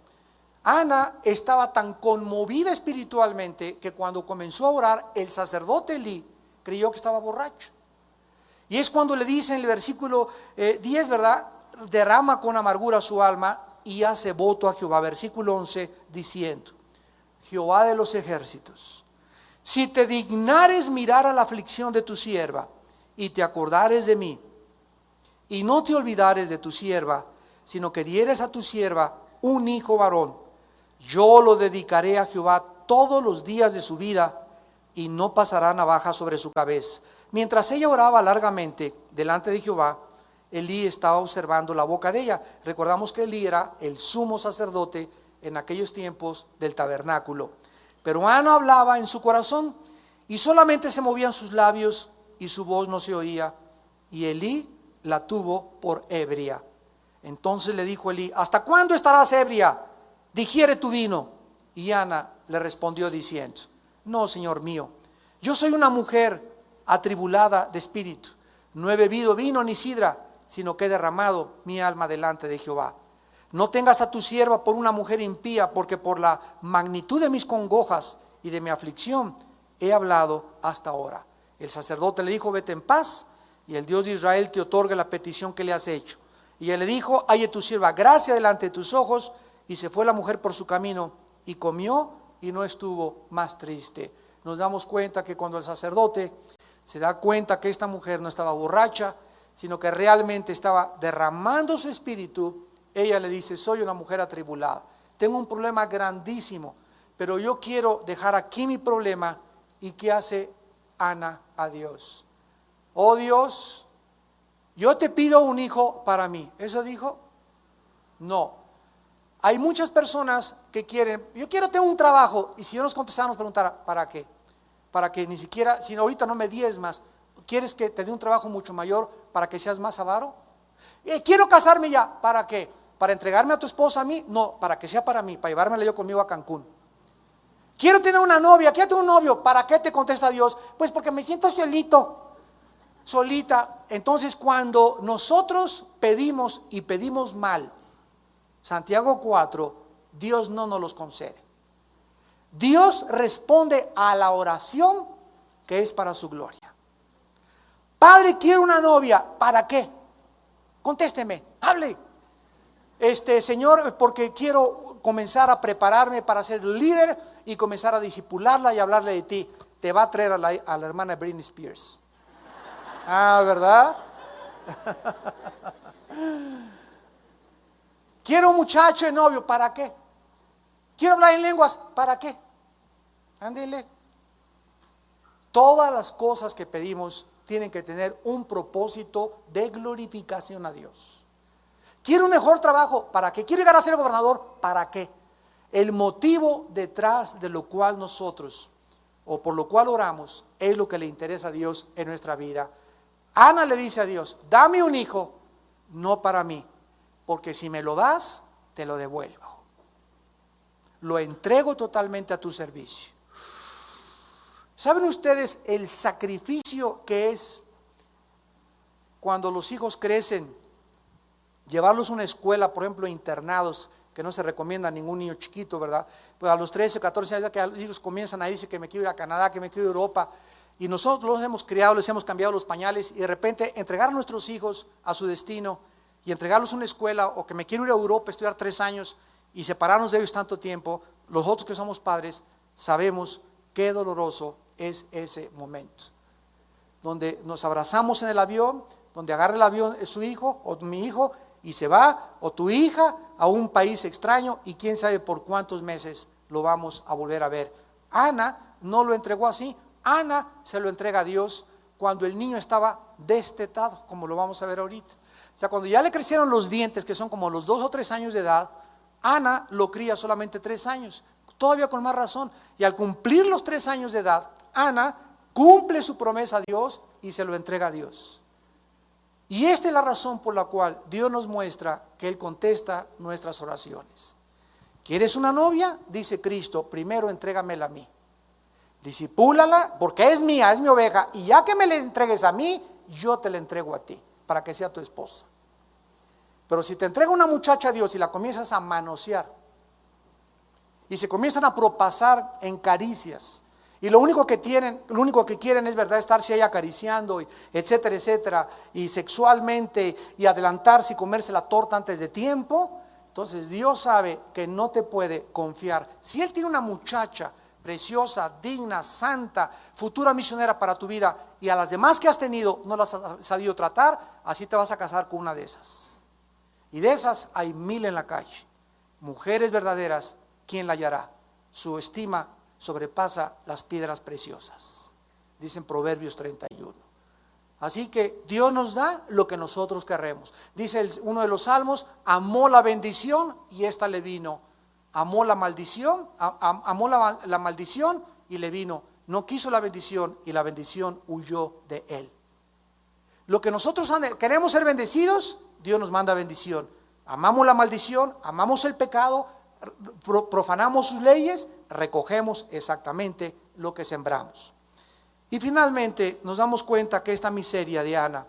Ana estaba tan conmovida espiritualmente que cuando comenzó a orar, el sacerdote Elí creyó que estaba borracho. Y es cuando le dice en el versículo 10, ¿verdad? Derrama con amargura su alma y hace voto a Jehová. Versículo 11 diciendo: Jehová de los ejércitos, si te dignares mirar a la aflicción de tu sierva y te acordares de mí, y no te olvidares de tu sierva, sino que dieres a tu sierva un hijo varón, yo lo dedicaré a Jehová todos los días de su vida, y no pasará navaja sobre su cabeza. Mientras ella oraba largamente delante de Jehová, Elí estaba observando la boca de ella. Recordamos que Elí era el sumo sacerdote en aquellos tiempos del tabernáculo. Pero Ana hablaba en su corazón y solamente se movían sus labios y su voz no se oía. Y Elí la tuvo por ebria. Entonces le dijo Elí: ¿hasta cuándo estarás ebria? Digiere tu vino. Y Ana le respondió diciendo: no, Señor mío, yo soy una mujer atribulada de espíritu. No he bebido vino ni sidra, sino que he derramado mi alma delante de Jehová. No tengas a tu sierva por una mujer impía, porque por la magnitud de mis congojas y de mi aflicción he hablado hasta ahora. El sacerdote le dijo: vete en paz, y el Dios de Israel te otorgue la petición que le has hecho. Y él le dijo: halle tu sierva gracia delante de tus ojos. Y se fue la mujer por su camino y comió y no estuvo más triste. Nos damos cuenta que cuando el sacerdote se da cuenta que esta mujer no estaba borracha, sino que realmente estaba derramando su espíritu, ella le dice: soy una mujer atribulada, tengo un problema grandísimo, pero yo quiero dejar aquí mi problema. ¿Y qué hace Ana a Dios? Oh Dios, yo te pido un hijo para mí. ¿Eso dijo? No. Hay muchas personas que quieren: yo quiero tener un trabajo. Y si yo nos contestara, nos preguntara: ¿para qué? Para que ni siquiera, si ahorita no me diezmas, ¿quieres que te dé un trabajo mucho mayor para que seas más avaro? Quiero casarme ya. ¿Para qué? ¿Para entregarme a tu esposa a mí? No, para que sea para mí, para llevármela yo conmigo a Cancún. Quiero tener una novia, quiero tener un novio. ¿Para qué te contesta Dios? Pues porque me siento solito, solita. Entonces cuando nosotros pedimos y pedimos mal, Santiago 4, Dios no nos los concede. Dios responde a la oración que es para su gloria. Padre, quiero una novia. ¿Para qué? Contésteme, hable. Señor, porque quiero comenzar a prepararme para ser líder y comenzar a discipularla y hablarle de ti. Te va a traer a la hermana Britney Spears. Ah, ¿verdad? Quiero un muchacho de novio. ¿Para qué? Quiero hablar en lenguas. ¿Para qué? Ándele. Todas las cosas que pedimos tienen que tener un propósito de glorificación a Dios. Quiero un mejor trabajo. ¿Para qué? Quiero llegar a ser gobernador. ¿Para qué? El motivo detrás de lo cual nosotros, o por lo cual oramos, es lo que le interesa a Dios en nuestra vida. Ana le dice a Dios, dame un hijo, no para mí, porque si me lo das, te lo devuelvo. Lo entrego totalmente a tu servicio. ¿Saben ustedes el sacrificio que es cuando los hijos crecen? Llevarlos a una escuela, por ejemplo, internados, que no se recomienda a ningún niño chiquito, ¿verdad? Pues a los 13, 14 años que los hijos comienzan a irse, que me quiero ir a Canadá, que me quiero ir a Europa. Y nosotros los hemos criado, les hemos cambiado los pañales y de repente entregar a nuestros hijos a su destino y entregarlos a una escuela, o que me quiero ir a Europa, estudiar 3 años y separarnos de ellos tanto tiempo, los otros que somos padres sabemos qué doloroso es ese momento. Donde nos abrazamos en el avión, donde agarra el avión su hijo o mi hijo y se va, o tu hija, a un país extraño y quién sabe por cuántos meses lo vamos a volver a ver. Ana no lo entregó así. Ana se lo entrega a Dios cuando el niño estaba destetado, como lo vamos a ver ahorita. O sea, cuando ya le crecieron los dientes, que son como los 2 o 3 años de edad, Ana lo cría solamente 3 años, todavía con más razón. Y al cumplir los 3 años de edad, Ana cumple su promesa a Dios y se lo entrega a Dios. Y esta es la razón por la cual Dios nos muestra que Él contesta nuestras oraciones. ¿Quieres una novia? Dice Cristo, primero entrégamela a mí. Discipúlala porque es mía, es mi oveja. Y ya que me la entregues a mí, yo te la entrego a ti, para que sea tu esposa. Pero si te entrega una muchacha a Dios y la comienzas a manosear, y se comienzan a propasar en caricias, y lo único que quieren es, verdad, estarse ahí acariciando, etcétera, etcétera, y sexualmente, y adelantarse y comerse la torta antes de tiempo, entonces Dios sabe que no te puede confiar. Si Él tiene una muchacha preciosa, digna, santa, futura misionera para tu vida, y a las demás que has tenido no las has sabido tratar, así te vas a casar con una de esas. Y de esas hay 1000 en la calle. Mujeres verdaderas, ¿quién la hallará? Su estima sobrepasa las piedras preciosas, dicen Proverbios 31. Así que Dios nos da lo que nosotros queremos. Dice uno de los salmos, amó la bendición y esta le vino. Amó la maldición, amó la maldición y le vino. No quiso la bendición y la bendición huyó de él. Lo que nosotros queremos ser bendecidos, Dios nos manda bendición. Amamos la maldición, amamos el pecado, profanamos sus leyes, recogemos exactamente lo que sembramos. Y finalmente nos damos cuenta que esta miseria de Ana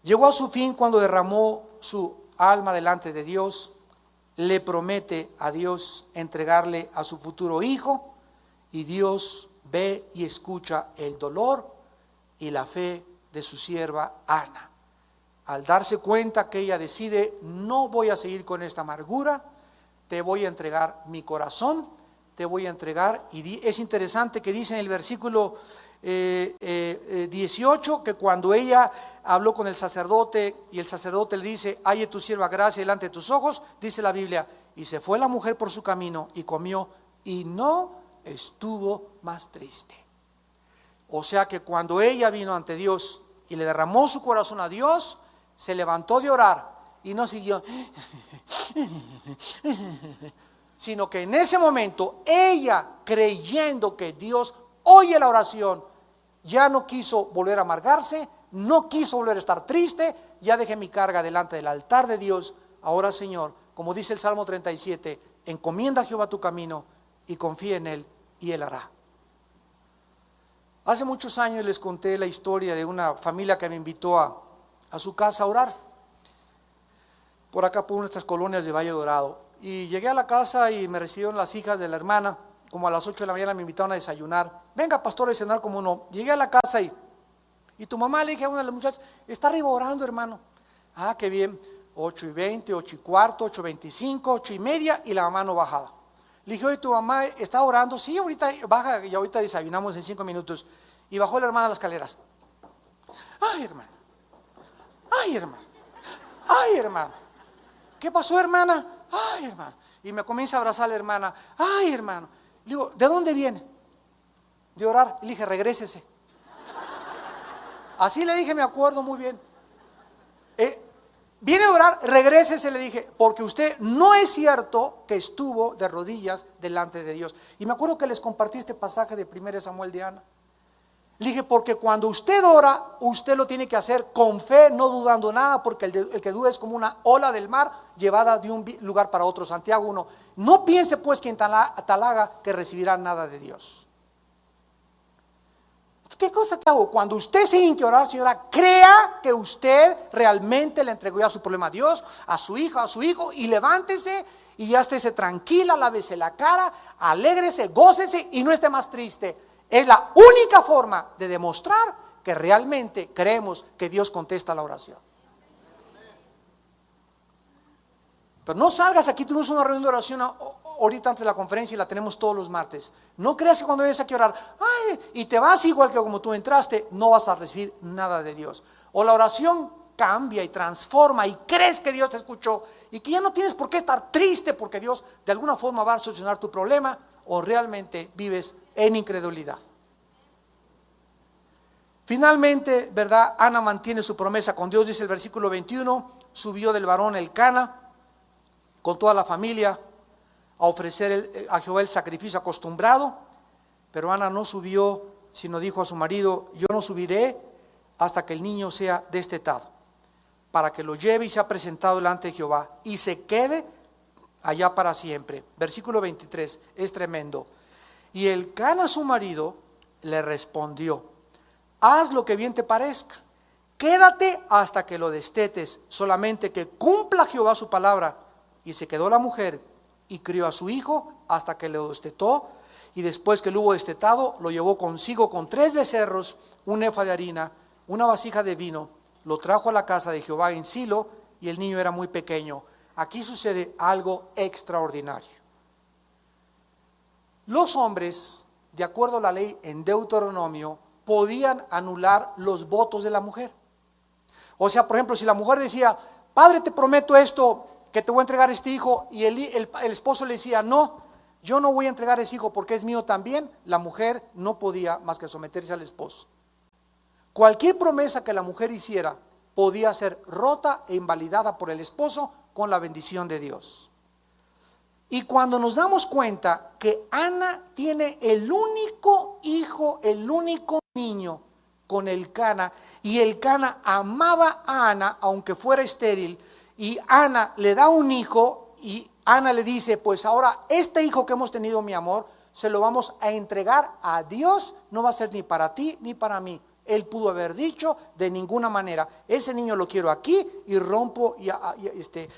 llegó a su fin cuando derramó su alma delante de Dios. Le promete a Dios entregarle a su futuro hijo, y Dios ve y escucha el dolor y la fe de su sierva Ana. Al darse cuenta que ella decide, no voy a seguir con esta amargura, te voy a entregar mi corazón, te voy a entregar. Y es interesante que dice en el versículo 18 que cuando ella habló con el sacerdote y el sacerdote le dice, halle tu sierva gracia delante de tus ojos, dice la Biblia, y se fue la mujer por su camino y comió y no estuvo más triste. O sea que cuando ella vino ante Dios y le derramó su corazón a Dios, se levantó de orar y no siguió, sino que en ese momento ella, creyendo que Dios oye la oración, ya no quiso volver a amargarse, no quiso volver a estar triste. Ya dejé mi carga delante del altar de Dios. Ahora, Señor, como dice el Salmo 37, encomienda a Jehová tu camino y confía en Él y Él hará. Hace muchos años les conté la historia de una familia que me invitó a su casa a orar, por acá por nuestras colonias de Valle Dorado. Y llegué a la casa y me recibieron las hijas de la hermana, como a las 8 de la mañana me invitaron a desayunar. Venga, pastor, a cenar. Como no. Llegué a la casa y tu mamá, le dije a una de las muchachas, está arriba orando, hermano. Ah, qué bien. 8:20, 8:15, 8:25, 8:30 y la mamá no bajaba. Le dije, oye, tu mamá está orando. Sí, ahorita baja y ahorita desayunamos en 5 minutos. Y bajó la hermana a las escaleras. Ay, hermano. Ay, hermano. Ay, hermano. ¿Qué pasó, hermana? Ay, hermano. Y me comienza a abrazar a la hermana. Ay, hermano. Le digo, ¿de dónde viene? De orar. Y le dije, regrésese. Así le dije, me acuerdo muy bien. Viene a orar, regrésese, le dije, porque usted no es cierto que estuvo de rodillas delante de Dios. Y me acuerdo que les compartí este pasaje de 1 Samuel de Ana. Le dije, porque cuando usted ora, usted lo tiene que hacer con fe, no dudando nada, porque el que duda es como una ola del mar llevada de un lugar para otro. Santiago 1. No piense pues quien tal haga que recibirá nada de Dios. ¿Qué cosa que hago? Cuando usted se hinque a orar, señora, crea que usted realmente le entregó ya su problema a Dios, a su hijo, y levántese y ya estése tranquila, lávese la cara, alégrese, gócese y no esté más triste. Es la única forma de demostrar que realmente creemos que Dios contesta la oración. Pero no salgas aquí, tuvimos una reunión de oración ahorita antes de la conferencia y la tenemos todos los martes. No creas que cuando vienes aquí a orar, ay, y te vas igual que como tú entraste, no vas a recibir nada de Dios. O la oración cambia y transforma y crees que Dios te escuchó y que ya no tienes por qué estar triste porque Dios de alguna forma va a solucionar tu problema, o realmente vives en incredulidad. Finalmente, ¿verdad? Ana mantiene su promesa con Dios, dice el versículo 21, subió del varón Elcana con toda la familia a ofrecer a Jehová el sacrificio acostumbrado, pero Ana no subió, sino dijo a su marido, yo no subiré hasta que el niño sea destetado, para que lo lleve y sea presentado delante de Jehová y se quede allá para siempre. Versículo 23, es tremendo. Y Elcana su marido le respondió, haz lo que bien te parezca, quédate hasta que lo destetes, solamente que cumpla Jehová su palabra. Y se quedó la mujer y crió a su hijo hasta que lo destetó, y después que lo hubo destetado, lo llevó consigo con 3 becerros, un efa de harina, una vasija de vino, lo trajo a la casa de Jehová en Silo, y el niño era muy pequeño. Aquí sucede algo extraordinario. Los hombres, de acuerdo a la ley en Deuteronomio, podían anular los votos de la mujer. O sea, por ejemplo, si la mujer decía, padre, te prometo esto, que te voy a entregar este hijo, y el esposo le decía, no, yo no voy a entregar ese hijo porque es mío también, la mujer no podía más que someterse al esposo. Cualquier promesa que la mujer hiciera podía ser rota e invalidada por el esposo con la bendición de Dios. Y cuando nos damos cuenta que Ana tiene el único hijo, el único niño con Elcana, y Elcana amaba a Ana aunque fuera estéril, y Ana le da un hijo y Ana le dice, pues ahora este hijo que hemos tenido, mi amor, se lo vamos a entregar a Dios, no va a ser ni para ti ni para mí. Él pudo haber dicho, de ninguna manera, ese niño lo quiero aquí y rompo y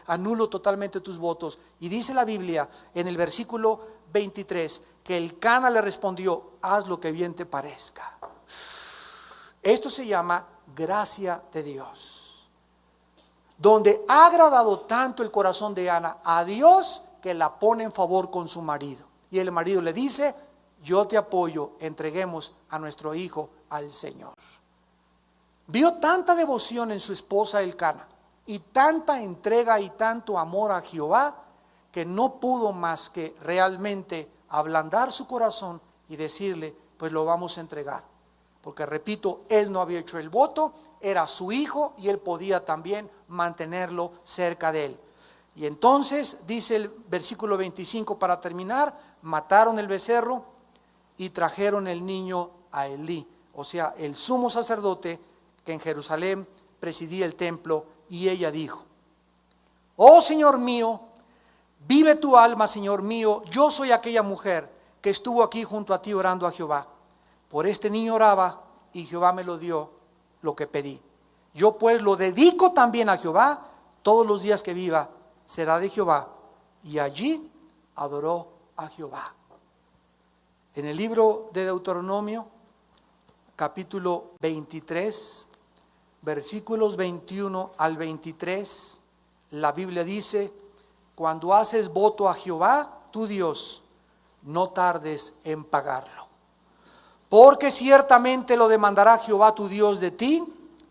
anulo totalmente tus votos. Y dice la Biblia en el versículo 23 que Elcana le respondió, haz lo que bien te parezca. Esto se llama gracia de Dios, donde ha agradado tanto el corazón de Ana a Dios que la pone en favor con su marido. Y el marido le dice, yo te apoyo, entreguemos a nuestro hijo al Señor. Vio tanta devoción en su esposa Elcana y tanta entrega y tanto amor a Jehová que no pudo más que realmente ablandar su corazón y decirle, pues lo vamos a entregar. Porque repito, él no había hecho el voto, era su hijo y él podía también mantenerlo cerca de él. Y entonces dice el versículo 25 para terminar, mataron el becerro y trajeron el niño a Elí, o sea, el sumo sacerdote que en Jerusalén presidía el templo, y ella dijo, oh Señor mío, vive tu alma, Señor mío, yo soy aquella mujer, que estuvo aquí junto a ti orando a Jehová. Por este niño oraba y Jehová me lo dio lo que pedí. Yo pues lo dedico también a Jehová, todos los días que viva será de Jehová. Y allí adoró a Jehová. En el libro de Deuteronomio, capítulo 23, versículos 21 al 23, la Biblia dice: cuando haces voto a Jehová, tu Dios, no tardes en pagarlo, porque ciertamente lo demandará Jehová tu Dios de ti,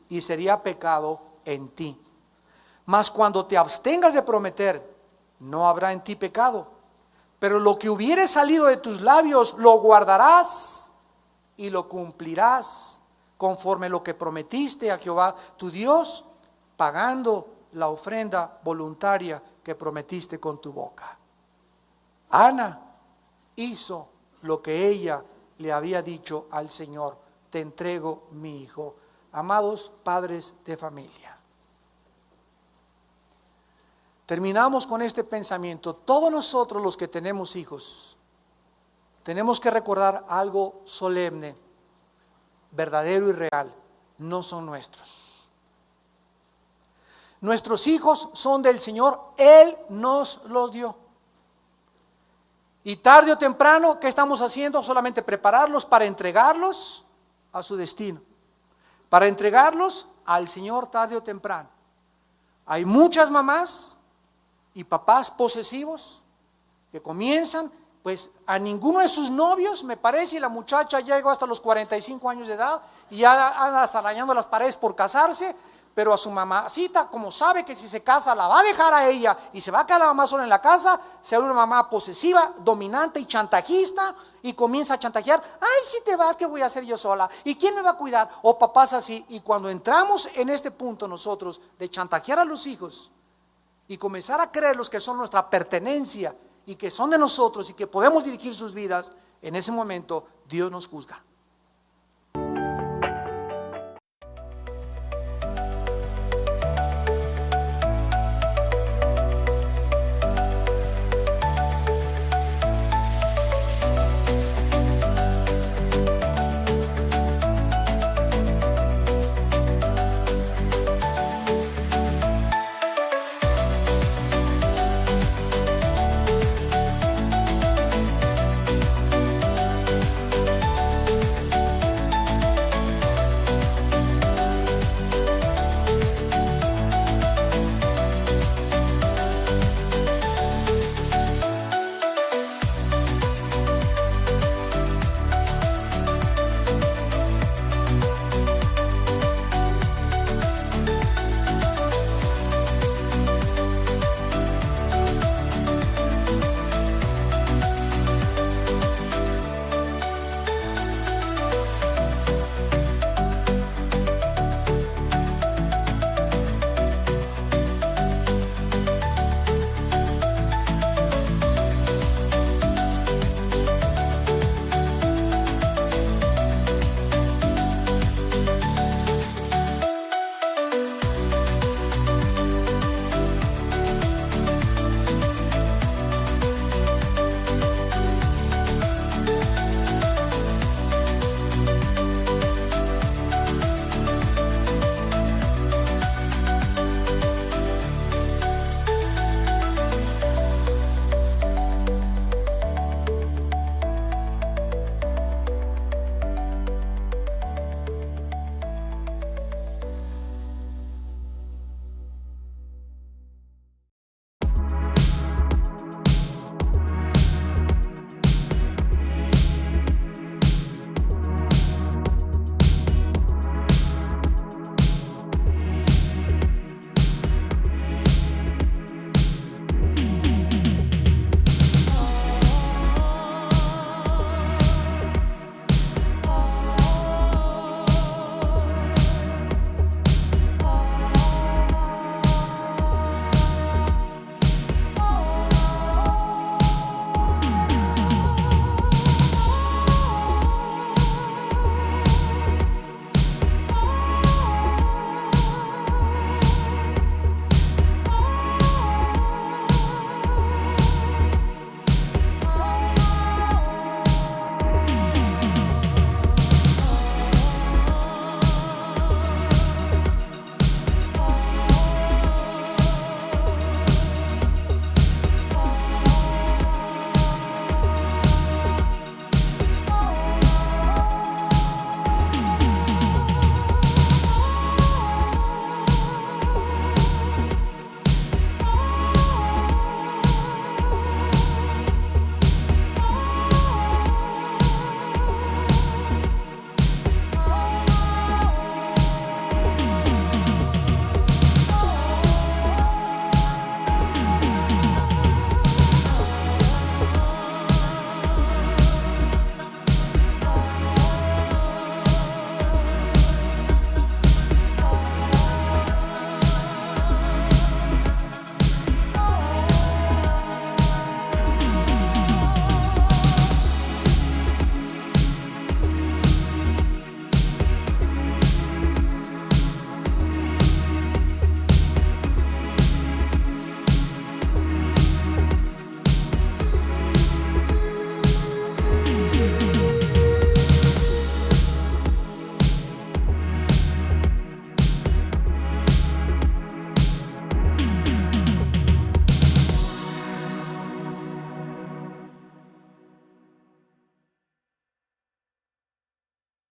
y sería pecado en ti. Mas cuando te abstengas de prometer, no habrá en ti pecado, pero lo que hubiere salido de tus labios lo guardarás y lo cumplirás, conforme lo que prometiste a Jehová tu Dios, pagando la ofrenda voluntaria que prometiste con tu boca. Ana hizo lo que ella le había dicho al Señor: te entrego mi hijo. Amados padres de familia, terminamos con este pensamiento. Todos nosotros los que tenemos hijos tenemos que recordar algo solemne, verdadero y real: no son nuestros. Nuestros hijos son del Señor, Él nos los dio. Y tarde o temprano, ¿qué estamos haciendo? Solamente prepararlos para entregarlos a su destino, para entregarlos al Señor tarde o temprano. Hay muchas mamás y papás posesivos que comienzan, pues a ninguno de sus novios, me parece, y la muchacha ya llegó hasta los 45 años de edad y ya anda hasta arañando las paredes por casarse, pero a su mamacita, como sabe que si se casa la va a dejar a ella y se va a quedar la mamá sola en la casa, se vuelve una mamá posesiva, dominante y chantajista, y comienza a chantajear: ay, si te vas, ¿qué voy a hacer yo sola? ¿Y quién me va a cuidar? O papás así. Y cuando entramos en este punto nosotros de chantajear a los hijos y comenzar a creerlos que son nuestra pertenencia y que son de nosotros y que podemos dirigir sus vidas, en ese momento Dios nos juzga.